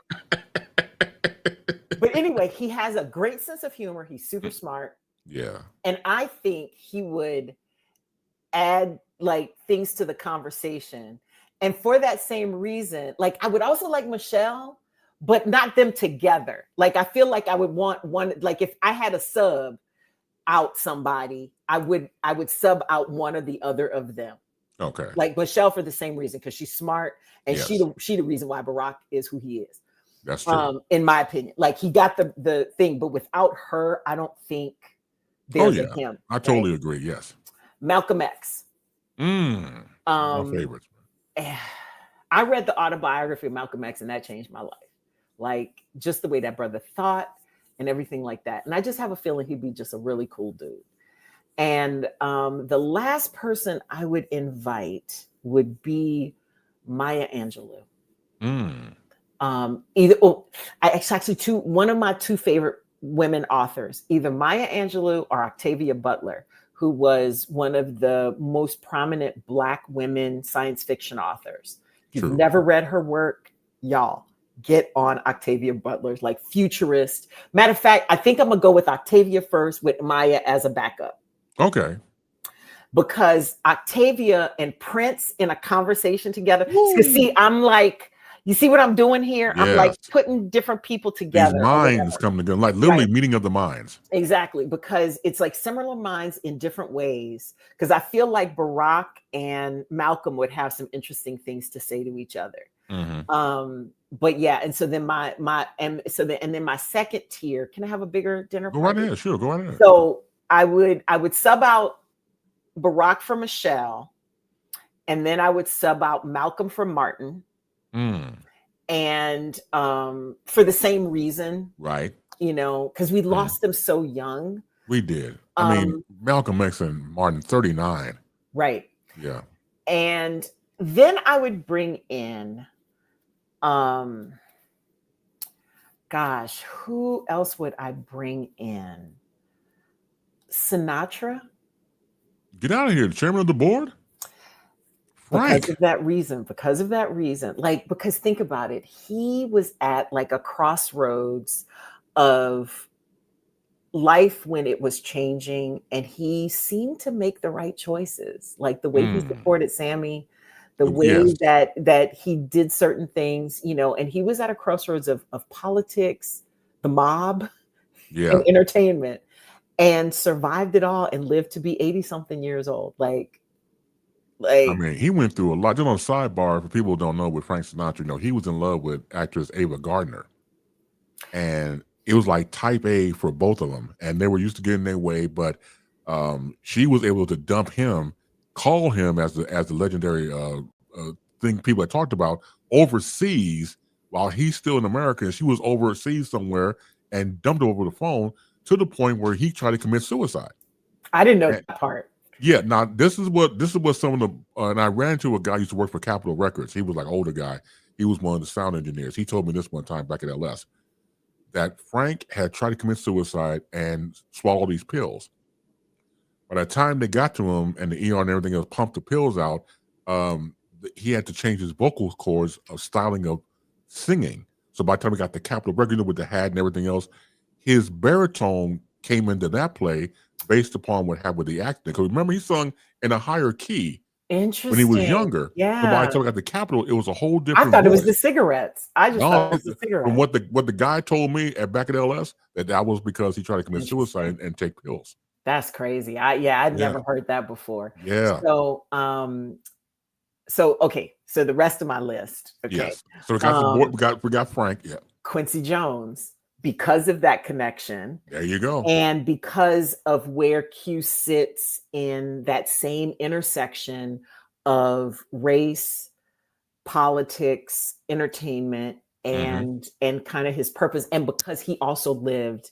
But anyway, he has a great sense of humor. He's super smart. Yeah. And I think he would add like things to the conversation. And for that same reason, like I would also like Michelle, but not them together. Like I feel like I would want one, like if I had a sub out somebody, I would sub out one or the other of them. Okay. Like Michelle for the same reason, because she's smart and she the reason why Barack is who he is. That's true. In my opinion. Like he got the thing, but without her, I don't think there's a him. I totally agree. Yes. Malcolm X. My favorite. I read the autobiography of Malcolm X and that changed my life. Like just the way that brother thought and everything like that. And I just have a feeling he'd be just a really cool dude. And the last person I would invite would be Maya Angelou. One of my two favorite women authors, either Maya Angelou or Octavia Butler, who was one of the most prominent Black women science fiction authors. If you've never read her work, y'all, get on Octavia Butler's, like futurist. Matter of fact, I think I'm gonna go with Octavia first with Maya as a backup. Okay. Because Octavia and Prince in a conversation together. See, I'm like, you see what I'm doing here? Yes. I'm like putting different people together. These minds come together, like literally meeting of the minds. Exactly, because it's like similar minds in different ways. Because I feel like Barack and Malcolm would have some interesting things to say to each other. But yeah, and so then then my second tier. Can I have a bigger dinner party? Go right ahead, sure. Go right ahead. So I would sub out Barack for Michelle, and then I would sub out Malcolm for Martin. And for the same reason, right? Because we lost them so young. We did. I mean, Malcolm X and Martin, 39. Right. Yeah. And then I would bring in gosh, who else would I bring in? Sinatra. Get out of here, the chairman of the board. Frank. Because of that reason. Like, because think about it. He was at like a crossroads of life when it was changing, and he seemed to make the right choices. Like the way he supported Sammy, the way that he did certain things, you know, and he was at a crossroads of politics, the mob, and entertainment, and survived it all and lived to be 80 something years old. Like, I mean, he went through a lot. Just on a sidebar, for people who don't know, with Frank Sinatra, you know, he was in love with actress Ava Gardner, and it was like type A for both of them, and they were used to getting their way. But she was able to dump him, call him as the legendary thing people had talked about overseas, while he's still in America, and she was overseas somewhere, and dumped him over the phone to the point where he tried to commit suicide. I didn't know that part. Yeah, now this is what some of the and I ran into a guy who used to work for Capitol Records. He was like an older guy. He was one of the sound engineers. He told me this one time back at LS that Frank had tried to commit suicide and swallow these pills. By the time they got to him and the ER and everything else pumped the pills out, he had to change his vocal cords of styling of singing. So by the time he got the Capitol Records with the hat and everything else, his baritone came into that play based upon what happened with the acting. Because remember, he sung in a higher key when he was younger. Yeah. So by the time he got the Capitol, it was a whole different. I thought voice. it was the cigarettes. I just thought it was the cigarettes. From what the guy told me back at LS, that was because he tried to commit suicide and take pills. That's crazy. I'd never heard that before. Yeah. So okay. So the rest of my list. Okay. Yes. So we got the board, we got Frank. Yeah. Quincy Jones, because of that connection. There you go. And because of where Q sits in that same intersection of race, politics, entertainment, and kind of his purpose, and because he also lived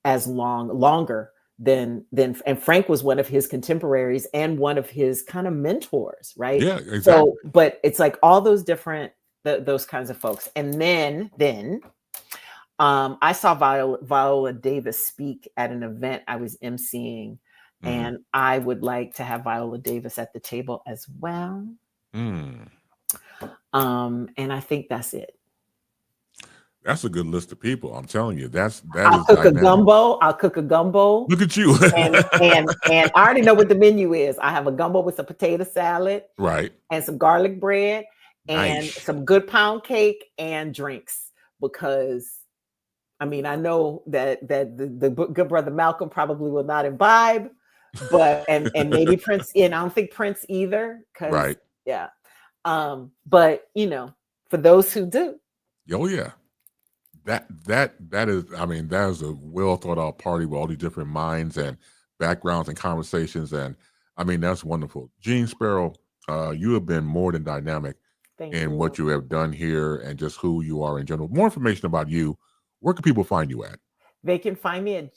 as longer than and Frank was one of his contemporaries and one of his kind of mentors, right? Yeah, exactly. So, but it's like all those different those kinds of folks. And then I saw Viola Davis speak at an event I was emceeing, and I would like to have Viola Davis at the table as well. And I think that's it. That's a good list of people. I'm telling you, I'll cook a gumbo. Look at you. and I already know what the menu is. I have a gumbo with some potato salad, right, and some garlic bread, and some good pound cake and drinks. Because I mean, I know that the good brother Malcolm probably will not imbibe, but and maybe Prince. And I don't think Prince either. Right. Yeah. But you know, for those who do. Oh yeah. That is, I mean, that is a well thought out party with all these different minds and backgrounds and conversations, and I mean that's wonderful. Jeanne Sparrow, you have been more than dynamic in what you have done here and just who you are in general. More information about you. Where can people find you at? They can find me at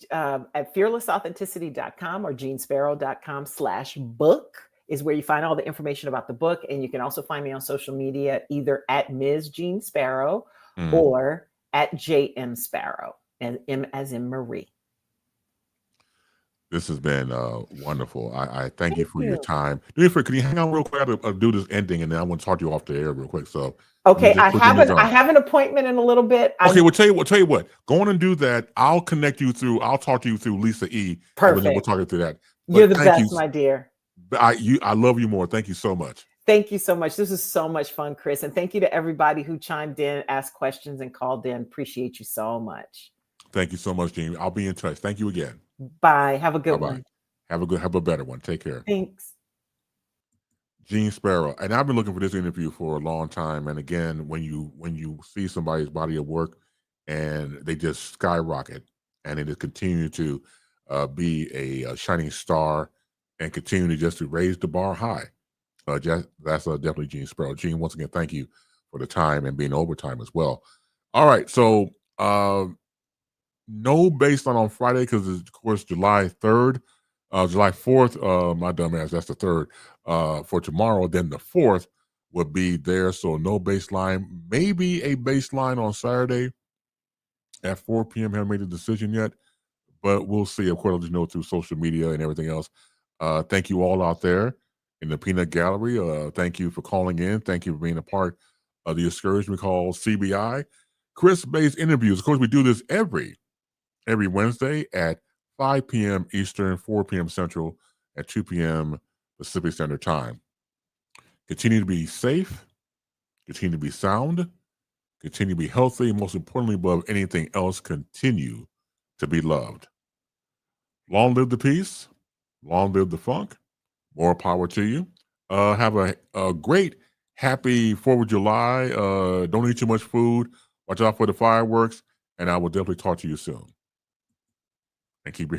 fearlessauthenticity.com or jeansparrow.com/book is where you find all the information about the book, and you can also find me on social media either at Ms. Jeanne Sparrow or at JM Sparrow, and M as in Marie. This has been wonderful. I thank you for your time. Can you hang on real quick? I'll do this ending, and then I want to talk to you off the air real quick. So okay, I have an appointment in a little bit. Okay, we'll tell you what. Go on and do that. I'll connect you through. I'll talk to you through Lisa E. Perfect. We'll talk you through that. But you're the best, my dear. I love you more. Thank you so much. Thank you so much. This is so much fun, Chris. And thank you to everybody who chimed in, asked questions, and called in. Appreciate you so much. Thank you so much, Jeanne. I'll be in touch. Thank you again. Bye. Have a good one. Have a better one. Take care. Thanks. Jeanne Sparrow. And I've been looking for this interview for a long time. And again, when you see somebody's body of work and they just skyrocket and they just continue to be a shining star and continue to raise the bar high. That's definitely Jeanne Sparrow. Jeanne, once again, thank you for the time and being overtime as well. All right, so no baseline on Friday because it's, of course, July 3rd. July 4th, my dumb ass, that's the 3rd. For tomorrow, then the 4th would be there, so no baseline. Maybe a baseline on Saturday. at 4 p.m. Haven't made a decision yet, but we'll see. Of course, I'll just know through social media and everything else. Thank you all out there in the peanut gallery. Thank you for calling in. Thank you for being a part of the excursion we call CBI. Chris-based interviews. Of course, we do this every Wednesday at 5 p.m. Eastern, 4 p.m. Central, at 2 p.m. Pacific Standard Time. Continue to be safe. Continue to be sound. Continue to be healthy. Most importantly, above anything else, continue to be loved. Long live the peace. Long live the funk. More power to you. Have a great, happy 4th of July. Don't eat too much food. Watch out for the fireworks. And I will definitely talk to you soon. And keep your head